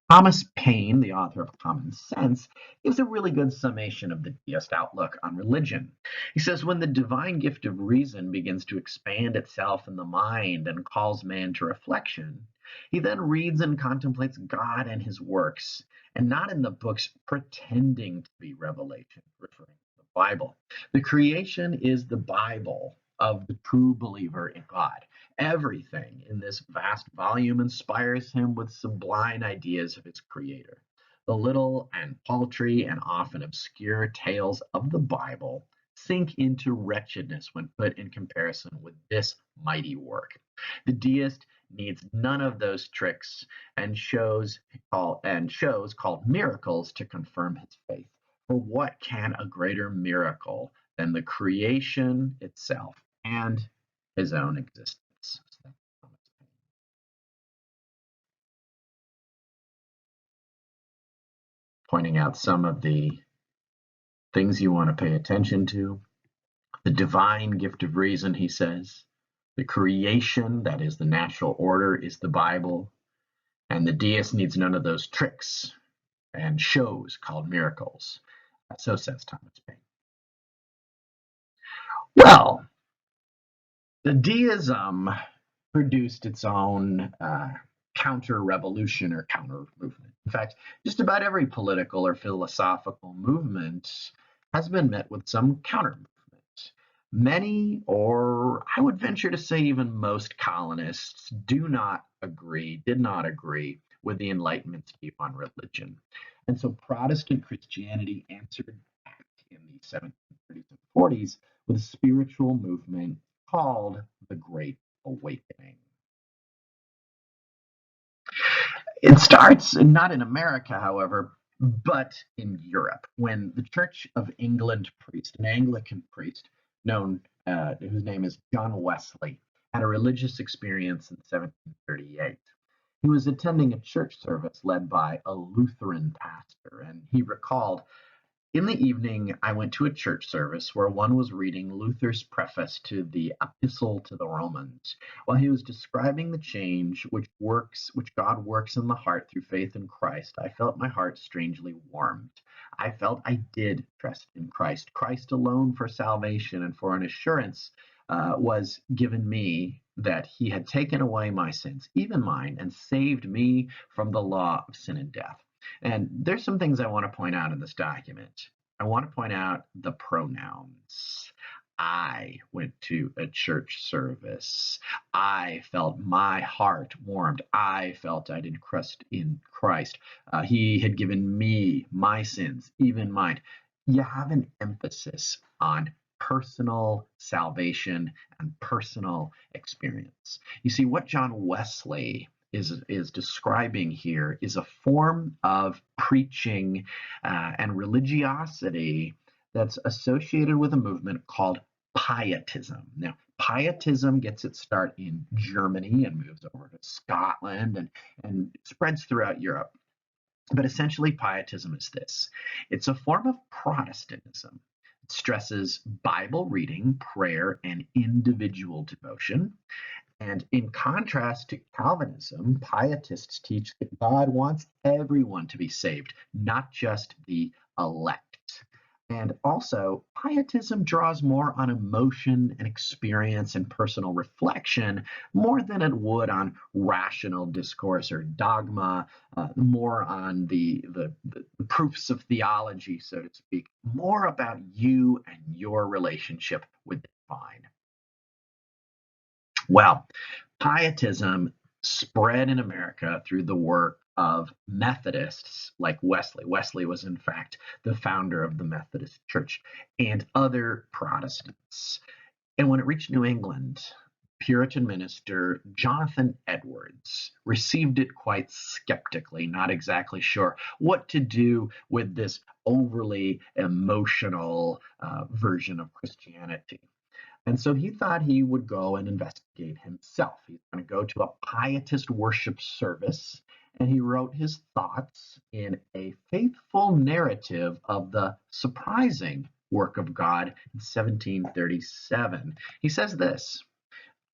Thomas Paine, the author of Common Sense, gives a really good summation of the deist outlook on religion. He says, when the divine gift of reason begins to expand itself in the mind and calls man to reflection, he then reads and contemplates God and his works, and not in the books pretending to be revelation, referring to the Bible. The creation is the Bible of the true believer in God. Everything in this vast volume inspires him with sublime ideas of its creator. The little and paltry and often obscure tales of the Bible sink into wretchedness when put in comparison with this mighty work. The deist needs none of those tricks and shows called miracles to confirm his faith. For what can a greater miracle than the creation itself and his own existence? So pointing out some of the things you want to pay attention to. The divine gift of reason, he says. The creation, that is the natural order, is the Bible. And the deist needs none of those tricks and shows called miracles. So says Thomas Paine. Well, the deism produced its own counter revolution or counter movement. In fact, just about every political or philosophical movement has been met with some counter movement. Many, or I would venture to say even most colonists, did not agree with the Enlightenment's view on religion. And so Protestant Christianity answered back in the 1730s and 40s with a spiritual movement called the Great Awakening. It starts not in America, however, but in Europe, when the Church of England priest, an Anglican priest known, whose name is John Wesley, had a religious experience in 1738. He was attending a church service led by a Lutheran pastor, and he recalled, in the evening, I went to a church service where one was reading Luther's preface to the Epistle to the Romans. While he was describing the change which God works in the heart through faith in Christ, I felt my heart strangely warmed. I felt I did trust in Christ, Christ alone for salvation and for an assurance was given me that he had taken away my sins, even mine, and saved me from the law of sin and death. And there's some things I want to point out in this document. I want to point out the pronouns. I went to a church service. I felt my heart warmed. I felt I did trust in Christ. He had given me my sins, even mine. You have an emphasis on personal salvation and personal experience. You see, what John Wesley is describing here is a form of preaching and religiosity that's associated with a movement called pietism. Now, pietism gets its start in Germany and moves over to Scotland and spreads throughout Europe. But essentially, pietism is this: it's a form of Protestantism. It stresses Bible reading, prayer, and individual devotion. And in contrast to Calvinism, pietists teach that God wants everyone to be saved, not just the elect. And also, pietism draws more on emotion and experience and personal reflection more than it would on rational discourse or dogma, more on the proofs of theology, so to speak, more about you and your relationship with the divine. Well, pietism spread in America through the work of Methodists like Wesley. Wesley was, in fact, the founder of the Methodist Church, and other Protestants. And when it reached New England, Puritan minister Jonathan Edwards received it quite skeptically, not exactly sure what to do with this overly emotional version of Christianity. And so he thought he would go and investigate himself. He's going to go to a pietist worship service, and he wrote his thoughts in a faithful narrative of the surprising work of God in 1737. He says this: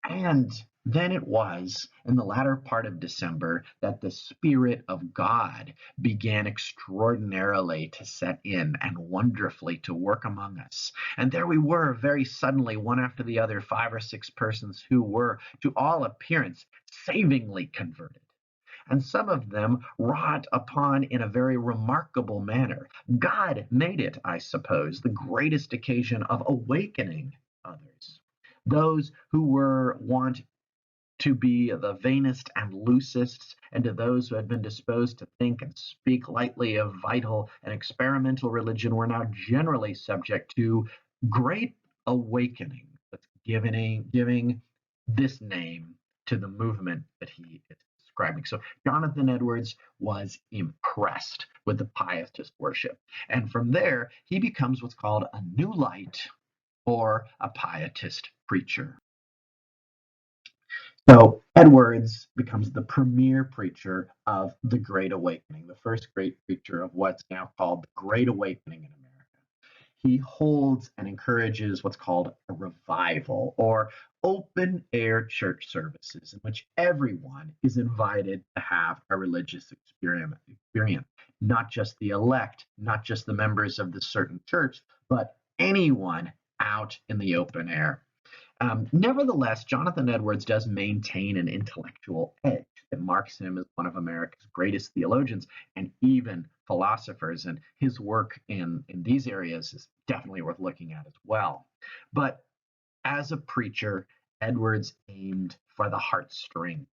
and then it was in the latter part of December that the Spirit of God began extraordinarily to set in and wonderfully to work among us. And there we were, very suddenly, one after the other, 5 or 6 persons who were, to all appearance, savingly converted. And some of them wrought upon in a very remarkable manner. God made it, I suppose, the greatest occasion of awakening others. Those who were wont to be the vainest and loosest, and to those who had been disposed to think and speak lightly of vital and experimental religion were now generally subject to great awakening. That's giving this name to the movement that he is describing. So Jonathan Edwards was impressed with the pietist worship. And from there, he becomes what's called a new light or a pietist preacher. So Edwards becomes the premier preacher of the Great Awakening, the first great preacher of what's now called the Great Awakening in America. He holds and encourages what's called a revival or open air church services in which everyone is invited to have a religious experience, not just the elect, not just the members of the certain church, but anyone out in the open air. Nevertheless, Jonathan Edwards does maintain an intellectual edge that marks him as one of America's greatest theologians and even philosophers. And his work in these areas is definitely worth looking at as well. But as a preacher, Edwards aimed for the heartstrings.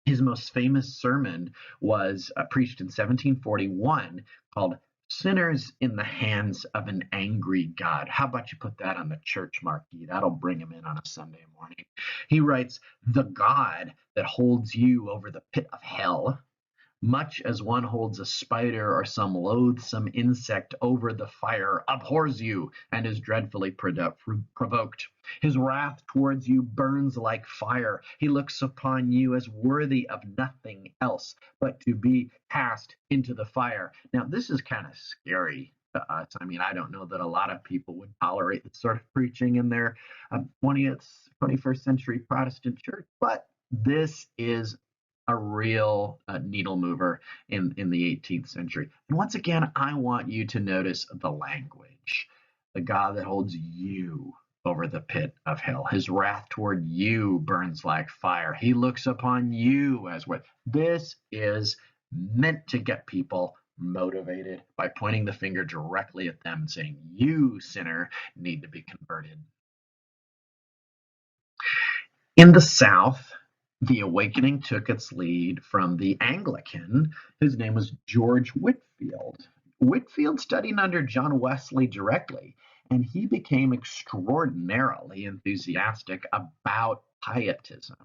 His most famous sermon was preached in 1741 called Sinners in the Hands of an Angry God. How about you put that on the church marquee? That'll bring him in on a Sunday morning. He writes, the God that holds you over the pit of hell, much as one holds a spider or some loathsome insect over the fire, abhors you and is dreadfully provoked. His wrath towards you burns like fire. He looks upon you as worthy of nothing else but to be cast into the fire. Now, this is kind of scary to us. I mean, I don't know that a lot of people would tolerate this sort of preaching in their 21st century Protestant church, but this is a real needle mover in the 18th century. And once again, I want you to notice the language. The God that holds you over the pit of hell. His wrath toward you burns like fire. He looks upon you as what? This is meant to get people motivated by pointing the finger directly at them and saying, you, sinner, need to be converted. In the South, the awakening took its lead from the Anglican, whose name was George Whitefield. Whitefield studied under John Wesley directly, and he became extraordinarily enthusiastic about pietism.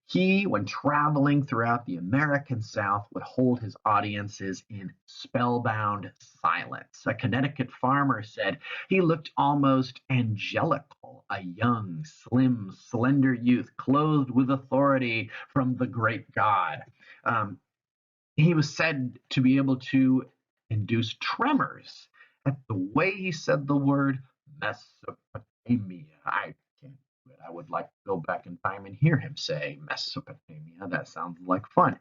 He, when traveling throughout the American South, would hold his audiences in spellbound silence. A Connecticut farmer said he looked almost angelical, a young, slim, slender youth clothed with authority from the great God. He was said to be able to induce tremors at the way he said the word Mesopotamia. I would like to go back in time and hear him say Mesopotamia. That sounds like fun.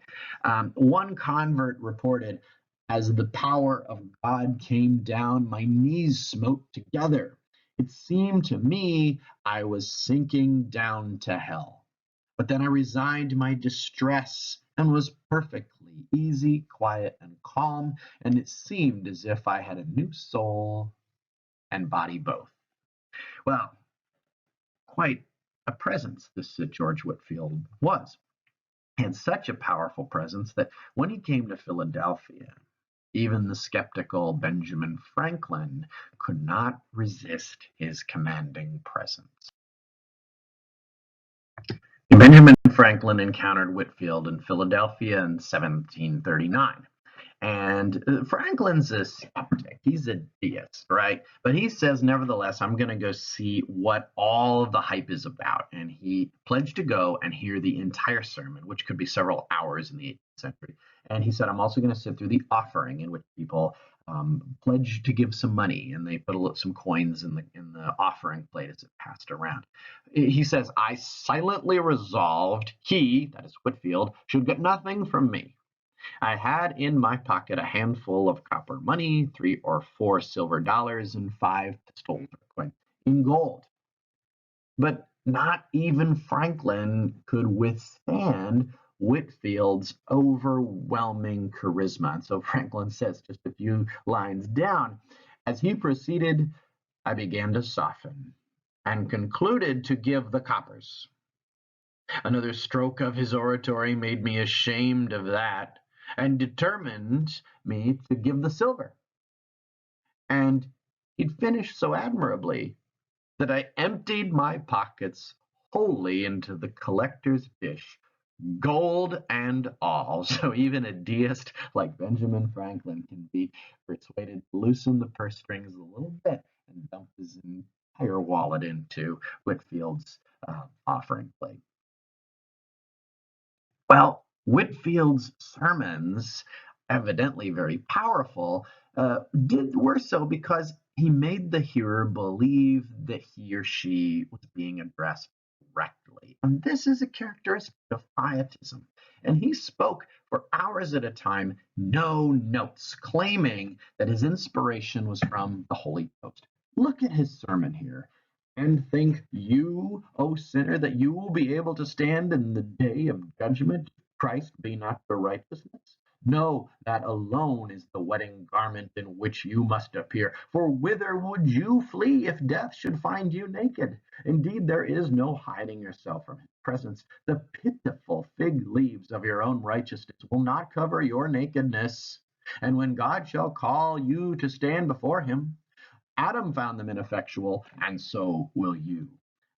One convert reported, as the power of God came down, my knees smote together. It seemed to me I was sinking down to hell. But then I resigned my distress and was perfectly easy, quiet, and calm, and it seemed as if I had a new soul and body both. Well, quite a presence this George Whitefield was. He had such a powerful presence that when he came to Philadelphia, even the skeptical Benjamin Franklin could not resist his commanding presence. Benjamin Franklin encountered Whitefield in Philadelphia in 1739. And Franklin's a skeptic. He's a deist, right? But he says, nevertheless, I'm going to go see what all of the hype is about. And he pledged to go and hear the entire sermon, which could be several hours in the 18th century. And he said, I'm also going to sit through the offering, in which people pledged to give some money, and they put some coins in the offering plate as it passed around. He says, I silently resolved he, that is Whitefield, should get nothing from me. I had in my pocket a handful of copper money, 3 or 4 silver dollars, and 5 pistols in gold. But not even Franklin could withstand Whitefield's overwhelming charisma. And so Franklin says just a few lines down, as he proceeded, I began to soften and concluded to give the coppers. Another stroke of his oratory made me ashamed of that and determined me to give the silver. And he'd finished so admirably that I emptied my pockets wholly into the collector's dish, gold and all. So even a deist like Benjamin Franklin can be persuaded to loosen the purse strings a little bit and dump his entire wallet into Whitfield's offering plate. Well, Whitfield's sermons, evidently very powerful, were so because he made the hearer believe that he or she was being addressed directly. And this is a characteristic of pietism. And he spoke for hours at a time, no notes, claiming that his inspiration was from the Holy Ghost. Look at his sermon here. And think you, O sinner, that you will be able to stand in the day of judgment, if Christ be not your righteousness? No, that alone is the wedding garment in which you must appear. For whither would you flee if death should find you naked? Indeed, there is no hiding yourself from his presence. The pitiful fig leaves of your own righteousness will not cover your nakedness. And when God shall call you to stand before him, Adam found them ineffectual, and so will you.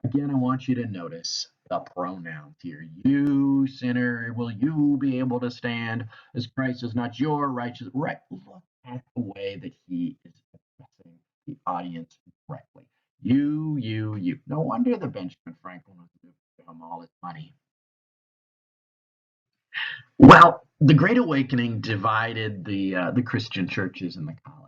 Again, I want you to notice the pronouns here. You, sinner, will you be able to stand as Christ is not your righteous? Right. Look at the way that he is addressing the audience directly. You. No wonder the Benjamin Franklin was moved to him all his money. Well, the Great Awakening divided the Christian churches in the colonies.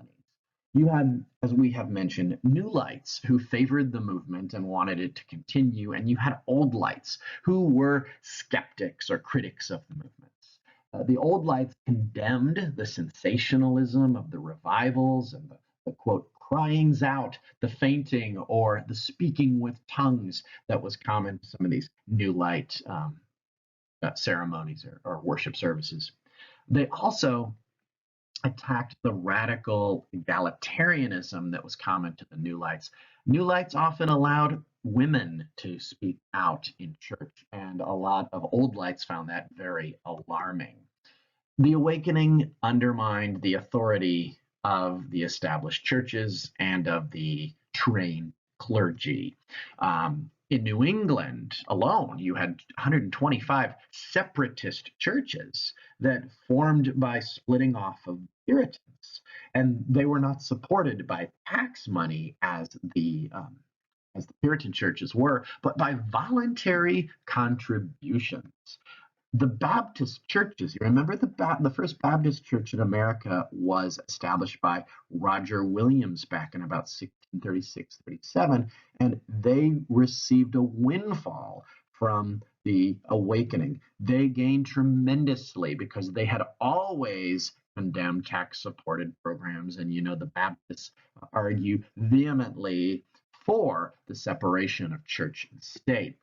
You had, as we have mentioned, new lights who favored the movement and wanted it to continue, and you had old lights who were skeptics or critics of the movements. The old lights condemned the sensationalism of the revivals and the quote cryings out, the fainting, or the speaking with tongues that was common to some of these new light ceremonies or worship services. They also attacked the radical egalitarianism that was common to the New Lights. New Lights often allowed women to speak out in church, and a lot of Old Lights found that very alarming. The awakening undermined the authority of the established churches and of the trained clergy. In New England alone, you had 125 separatist churches that formed by splitting off of Puritans, and they were not supported by tax money as the Puritan churches were, but by voluntary contributions. The Baptist churches, you remember the first Baptist church in America was established by Roger Williams back in about 1636, 37, and they received a windfall from the awakening. They gained tremendously because they had always condemned tax supported programs, and the Baptists argue vehemently for the separation of church and state.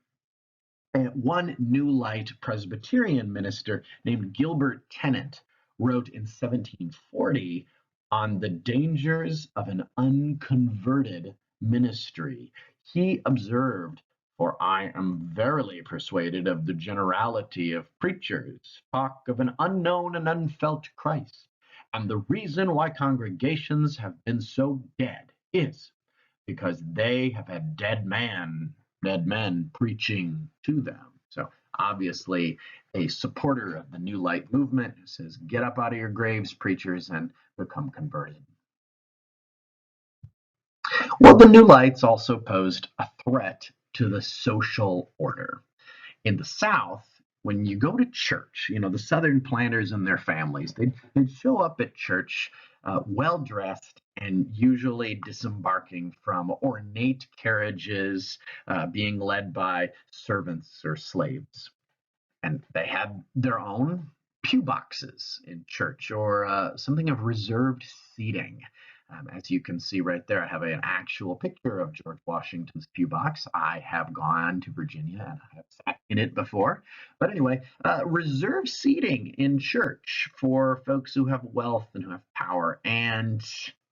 One New Light Presbyterian minister named Gilbert Tennent wrote in 1740 on the dangers of an unconverted ministry. He observed, "For I am verily persuaded of the generality of preachers talk of an unknown and unfelt Christ, and the reason why congregations have been so dead is because they have had dead men preaching to them." So obviously a supporter of the New Light movement who says, get up out of your graves, preachers, and become converted. Well, the New Lights also posed a threat to the social order. In the South, when you go to church, the Southern planters and their families, they'd show up at church well dressed and usually disembarking from ornate carriages being led by servants or slaves. And they had their own pew boxes in church or something of reserved seating. As you can see right there, I have an actual picture of George Washington's pew box. I have gone to Virginia and I have sat in it before. But anyway, reserved seating in church for folks who have wealth and who have power, and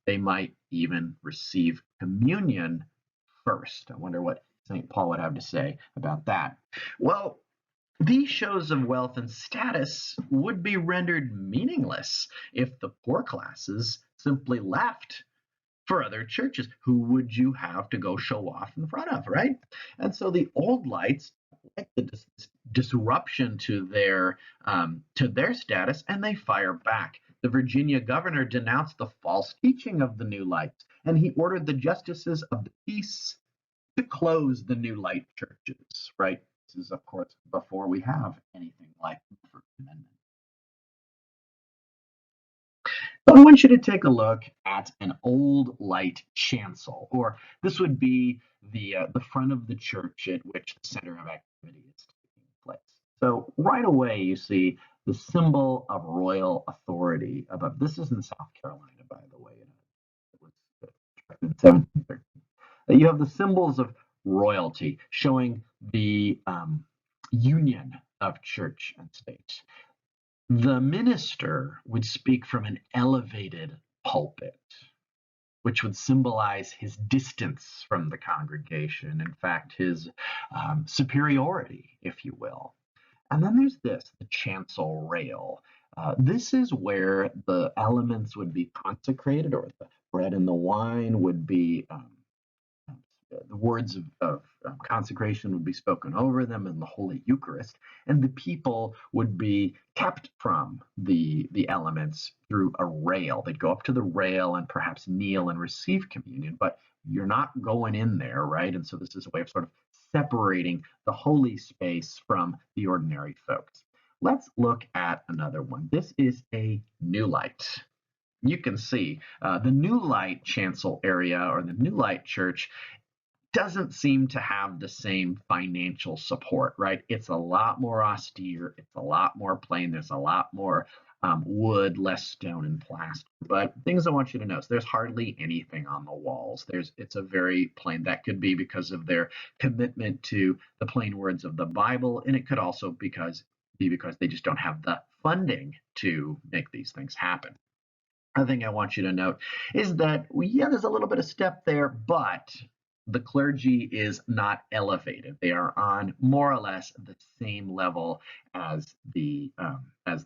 they might even receive communion first. I wonder what St. Paul would have to say about that. Well, These shows of wealth and status would be rendered meaningless if the poor classes simply left for other churches. Who would you have to go show off in front of, right? And so the old lights like the disruption to their status, and they fire back. The Virginia governor denounced the false teaching of the New Lights, and he ordered the justices of the peace to close the New Light churches. Right? This is, of course, before we have anything like the First Amendment. So I want you to take a look at an old light chancel, or this would be the front of the church at which the center of activity is taking place. So right away you see the symbol of royal authority above. This is in South Carolina, by the way. It was in 1713. You have the symbols of royalty showing the union of church and state. The minister would speak from an elevated pulpit, which would symbolize his distance from the congregation, in fact, his superiority, if you will. And then there's this, the chancel rail. This is where the elements would be consecrated, or the bread and the wine would be the words of consecration would be spoken over them in the Holy Eucharist, and the people would be kept from the elements through a rail. They'd go up to the rail and perhaps kneel and receive communion, but you're not going in there, right? And so this is a way of sort of separating the holy space from the ordinary folks. Let's look at another one. This is a new light. You can see the New Light chancel area, or the New Light church, doesn't seem to have the same financial support, right? It's a lot more austere. It's a lot more plain. There's a lot more wood, less stone and plaster. But things I want you to know is there's hardly anything on the walls. It's a very plain. That could be because of their commitment to the plain words of the Bible, and it could also be because they just don't have the funding to make these things happen. Other thing I want you to note is that, yeah, there's a little bit of step there, but the clergy is not elevated. They are on more or less the same level as the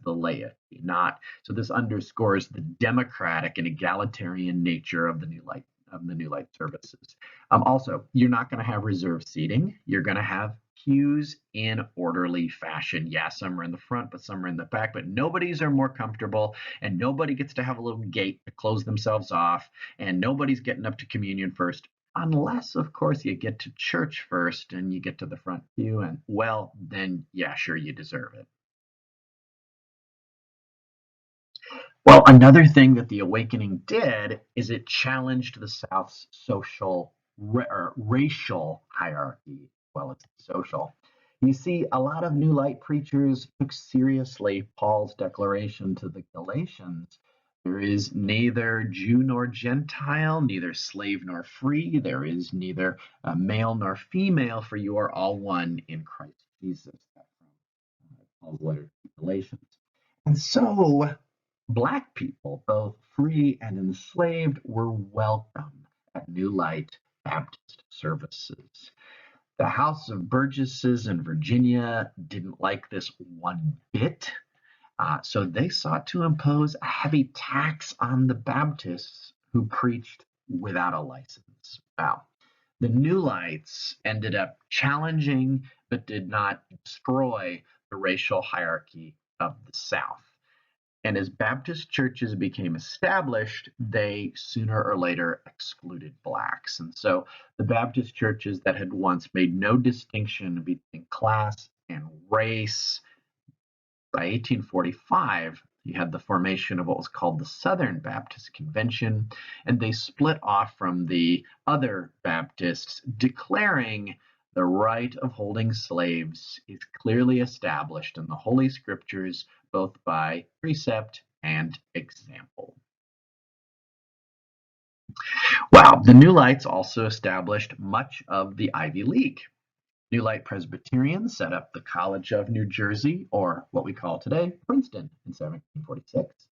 laity. Not so. This underscores the democratic and egalitarian nature of the New Light services. Also, you're not going to have reserved seating. You're going to have pews in orderly fashion. Yeah, some are in the front, but some are in the back. But nobody's are more comfortable, and nobody gets to have a little gate to close themselves off, and nobody's getting up to communion first. Unless, of course, you get to church first and you get to the front pew, and well, then yeah, sure, you deserve it. Well, another thing that the awakening did is it challenged the South's social or racial hierarchy. Well, it's social. You see, a lot of New Light preachers took seriously Paul's declaration to the Galatians. There is neither Jew nor Gentile, neither slave nor free. There is neither male nor female, for you are all one in Christ Jesus. That's from Paul's letter to Galatians. And so Black people, both free and enslaved, were welcome at New Light Baptist services. The House of Burgesses in Virginia didn't like this one bit, so they sought to impose a heavy tax on the Baptists who preached without a license. Wow. The New Lights ended up challenging but did not destroy the racial hierarchy of the South. And as Baptist churches became established, they sooner or later excluded blacks. And so the Baptist churches that had once made no distinction between class and race, by 1845, you had the formation of what was called the Southern Baptist Convention, and they split off from the other Baptists, declaring the right of holding slaves is clearly established in the Holy Scriptures, both by precept and example. Wow, the New Lights also established much of the Ivy League. New Light Presbyterians set up the College of New Jersey, or what we call today Princeton, in 1746.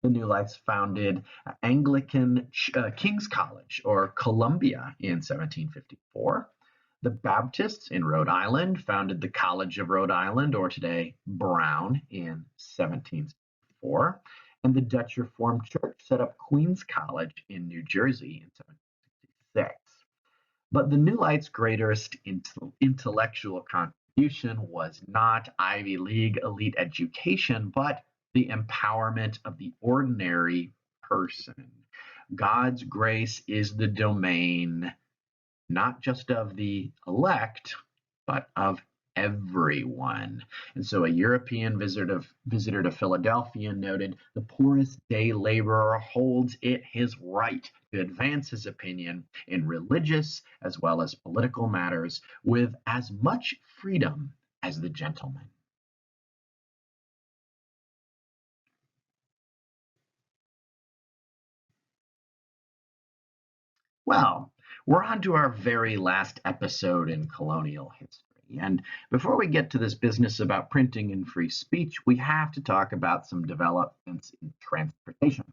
The New Lights founded Anglican King's College, or Columbia, in 1754. The Baptists in Rhode Island founded the College of Rhode Island, or today Brown, in 1764. And the Dutch Reformed Church set up Queens College in New Jersey in 1766. But the New Light's greatest intellectual contribution was not Ivy League elite education, but the empowerment of the ordinary person. God's grace is the domain not just of the elect, but of everyone. And so a European visitor to Philadelphia noted the poorest day laborer holds it his right to advance his opinion in religious as well as political matters with as much freedom as the gentleman. Well, we're on to our very last episode in colonial history. And before we get to this business about printing and free speech, we have to talk about some developments in transportation.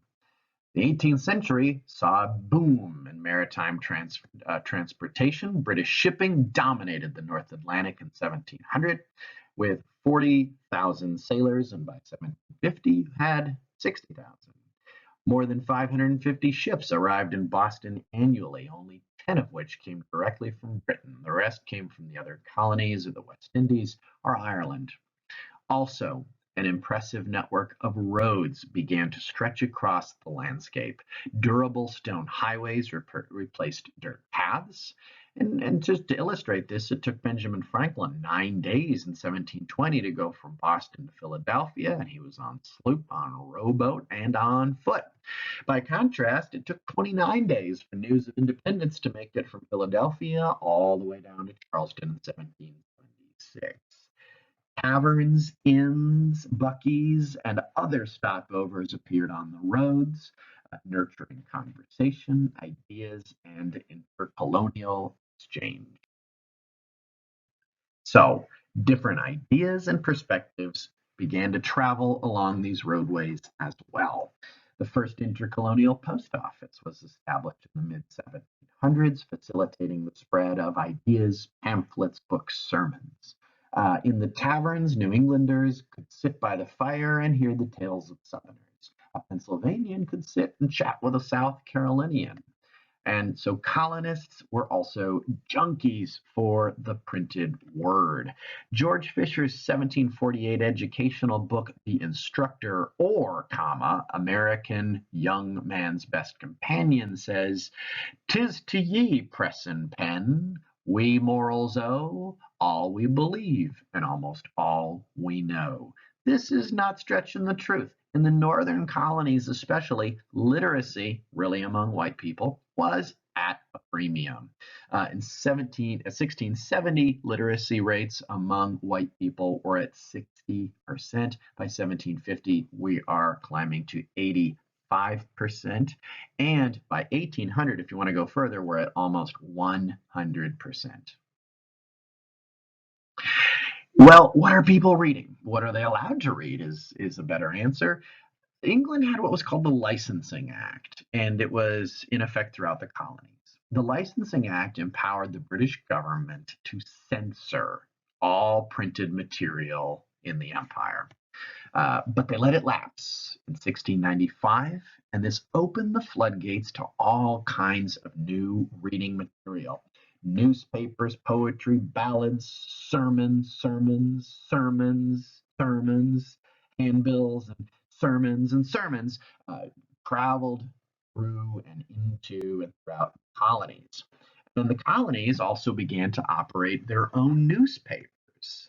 The 18th century saw a boom in maritime transportation. British shipping dominated the North Atlantic in 1700 with 40,000 sailors, and by 1750 had 60,000. More than 550 ships arrived in Boston annually, only 10 of which came directly from Britain. The rest came from the other colonies of the West Indies or Ireland. Also, an impressive network of roads began to stretch across the landscape. Durable stone highways replaced dirt paths. And just to illustrate this, it took Benjamin Franklin 9 days in 1720 to go from Boston to Philadelphia, and he was on sloop, on rowboat, and on foot. By contrast, it took 29 days for news of independence to make it from Philadelphia all the way down to Charleston in 1776. Taverns, inns, buckies, and other stopovers appeared on the roads, nurturing conversation, ideas, and intercolonial exchange. So, different ideas and perspectives began to travel along these roadways as well. The first intercolonial post office was established in the mid 1700s, facilitating the spread of ideas, pamphlets, books, sermons. In the taverns, New Englanders could sit by the fire and hear the tales of Southerners. A Pennsylvanian could sit and chat with a South Carolinian. And so colonists were also junkies for the printed word. George Fisher's 1748 educational book, The Instructor, or, American Young Man's Best Companion, says, "'Tis to ye, press and pen, we morals owe all we believe and almost all we know." This is not stretching the truth. In the northern colonies, especially, literacy, really among white people, was at a premium. In 1670, literacy rates among white people were at 60%. By 1750, we are climbing to 85%. And by 1800, if you want to go further, we're at almost 100%. Well, what are people reading? What are they allowed to read is a better answer. England had what was called the Licensing Act, and it was in effect throughout the colonies. The Licensing Act empowered the British government to censor all printed material in the empire. But they let it lapse in 1695, and this opened the floodgates to all kinds of new reading material. Newspapers, poetry, ballads, sermons, handbills, and sermons traveled through and into and throughout colonies. And the colonies also began to operate their own newspapers.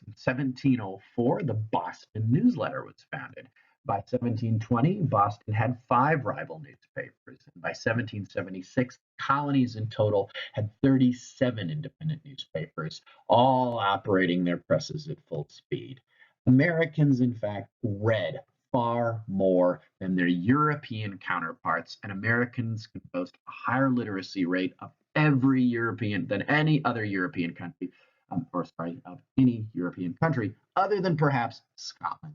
In 1704, the Boston Newsletter was founded. By 1720, Boston had 5 rival newspapers. And by 1776, colonies in total had 37 independent newspapers, all operating their presses at full speed. Americans, in fact, read far more than their European counterparts, and Americans can boast a higher literacy rate of every European than any other European country, of any European country, other than perhaps Scotland.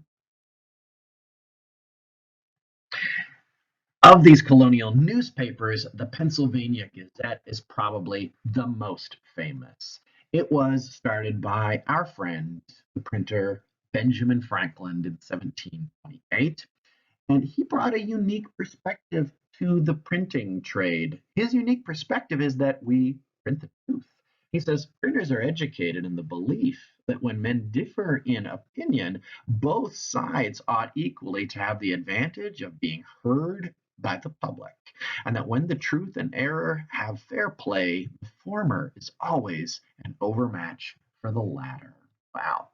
Of these colonial newspapers, the Pennsylvania Gazette is probably the most famous. It was started by our friend, the printer Benjamin Franklin in 1728, and he brought a unique perspective to the printing trade. His unique perspective is that we print the truth. He says printers are educated in the belief that when men differ in opinion, both sides ought equally to have the advantage of being heard by the public, and that when the truth and error have fair play, the former is always an overmatch for the latter. Wow.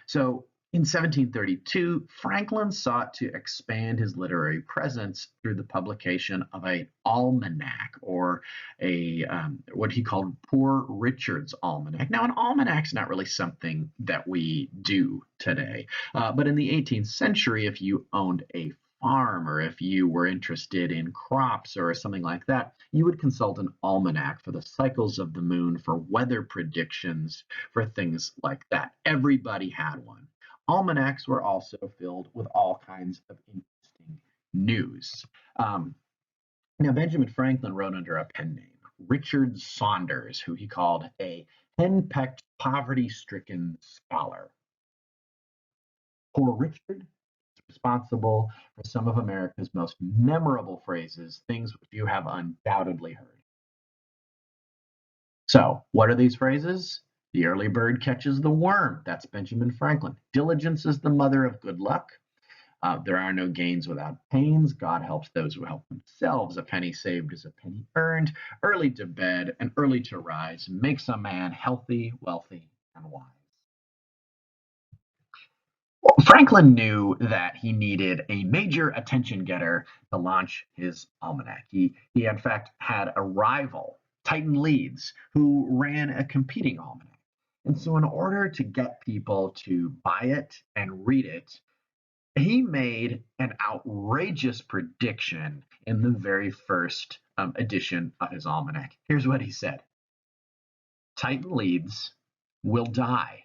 So in 1732, Franklin sought to expand his literary presence through the publication of an almanac, or a what he called Poor Richard's Almanac. Now, an almanac's not really something that we do today, but in the 18th century, if you owned a farm or if you were interested in crops or something like that, you would consult an almanac for the cycles of the moon, for weather predictions, for things like that. Everybody had one. Almanacs were also filled with all kinds of interesting news. Um, Now, Benjamin Franklin wrote under a pen name, Richard Saunders, who he called a henpecked, poverty stricken scholar. Poor Richard is responsible for some of America's most memorable phrases, things which you have undoubtedly heard. So, what are these phrases? The early bird catches the worm. That's Benjamin Franklin. Diligence is the mother of good luck. There are no gains without pains. God helps those who help themselves. A penny saved is a penny earned. Early to bed and early to rise makes a man healthy, wealthy, and wise. Well, Franklin knew that he needed a major attention getter to launch his almanac. He in fact had a rival, Titan Leeds, who ran a competing almanac. And so, in order to get people to buy it and read it, he made an outrageous prediction in the very first edition of his almanac. Here's what he said: Titan Leeds will die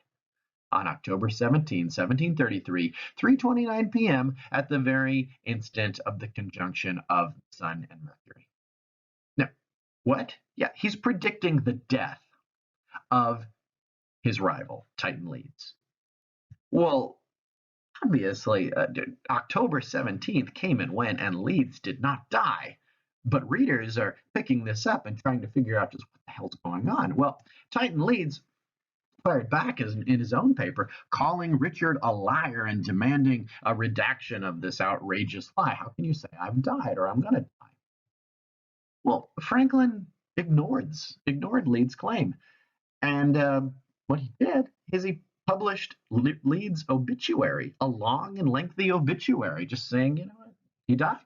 on October 17, 1733, 3:29 p.m. at the very instant of the conjunction of the Sun and Mercury. Now, what? Yeah, he's predicting the death of his rival, Titan Leeds. Well, obviously, October 17th came and went, and Leeds did not die. But readers are picking this up and trying to figure out just what the hell's going on. Well, Titan Leeds fired back in his own paper, calling Richard a liar and demanding a redaction of this outrageous lie. How can you say I've died or I'm going to die? Well, Franklin ignored Leeds' claim. And what he did is he published Leeds' obituary, a long and lengthy obituary, just saying, you know what, he died.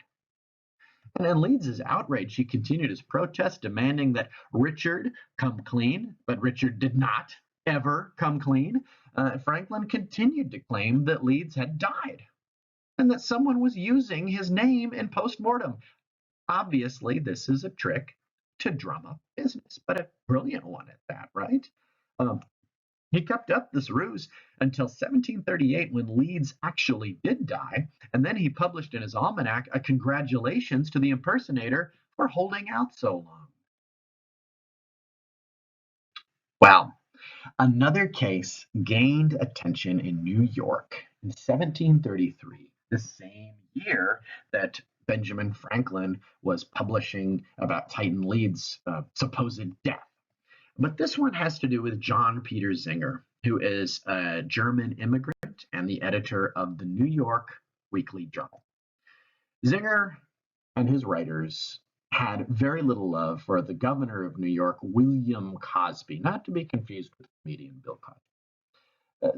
And in Leeds' outrage, he continued his protest, demanding that Richard come clean, but Richard did not ever come clean. Franklin continued to claim that Leeds had died and that someone was using his name in postmortem. Obviously, this is a trick to drum up business, but a brilliant one at that, right? Um, he kept up this ruse until 1738, when Leeds actually did die, and then he published in his almanac a congratulations to the impersonator for holding out so long. Well, another case gained attention in New York in 1733, the same year that Benjamin Franklin was publishing about Titan Leeds' supposed death. But this one has to do with John Peter Zenger, who is a German immigrant and the editor of the New York Weekly Journal. Zenger and his writers had very little love for the governor of New York, William Cosby, not to be confused with comedian Bill Cosby.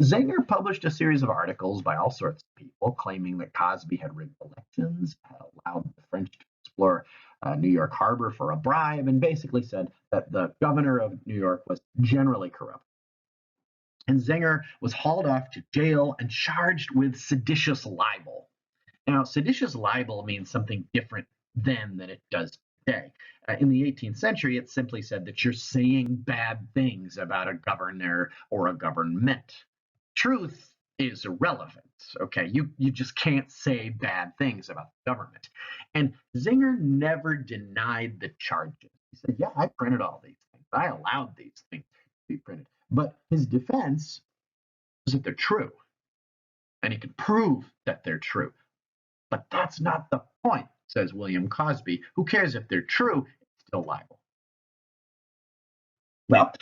Zenger published a series of articles by all sorts of people claiming that Cosby had rigged elections, had allowed the French to explore New York Harbor for a bribe, and basically said that the governor of New York was generally corrupt. And Zenger was hauled off to jail and charged with seditious libel. Now, seditious libel means something different then than it does today. In the 18th century, it simply said that you're saying bad things about a governor or a government. Truth is irrelevant. Okay, you just can't say bad things about the government. And Zenger never denied the charges. He said, "Yeah, I printed all these things. I allowed these things to be printed." But his defense is that they're true, and he could prove that they're true. But that's not the point, says William Cosby. Who cares if they're true? It's still libel. Well,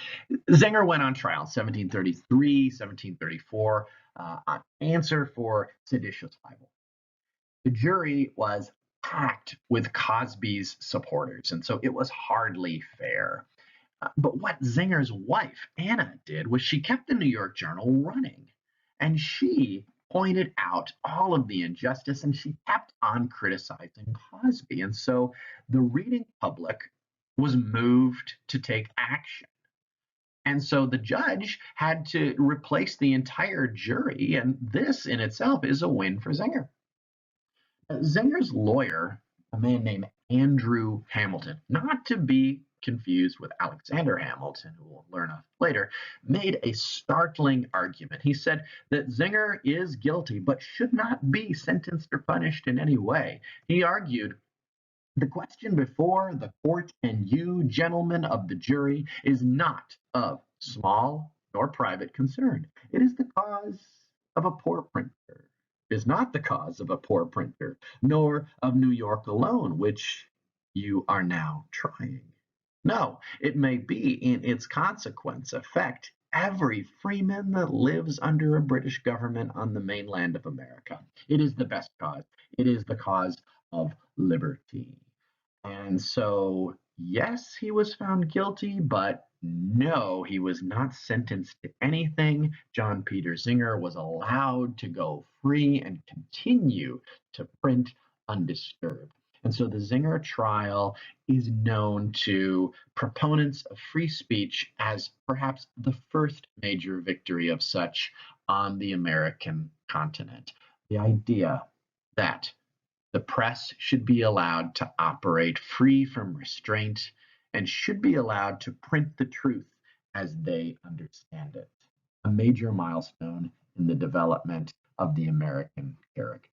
Zenger went on trial 1733, 1734 on answer for seditious libel. The jury was packed with Cosby's supporters, and so it was hardly fair. But what Zinger's wife, Anna, did was she kept the New York Journal running, and she pointed out all of the injustice, and she kept on criticizing Cosby. And so the reading public was moved to take action. And so the judge had to replace the entire jury, and this in itself is a win for Zinger. Zinger's lawyer, a man named Andrew Hamilton, not to be confused with Alexander Hamilton, who we'll learn of later, made a startling argument. He said that Zinger is guilty but should not be sentenced or punished in any way. He argued, the question before the court and you, gentlemen of the jury, is not of small nor private concern. It is the cause of a poor printer. It is not the cause of a poor printer, nor of New York alone, which you are now trying. No, it may be in its consequence affect every freeman that lives under a British government on the mainland of America. It is the best cause. It is the cause of liberty. And so, yes, he was found guilty, but no, he was not sentenced to anything. John Peter Zinger was allowed to go free and continue to print undisturbed. And so the Zinger trial is known to proponents of free speech as perhaps the first major victory of such on the American continent. The idea that the press should be allowed to operate free from restraint and should be allowed to print the truth as they understand it. A major milestone in the development of the American character.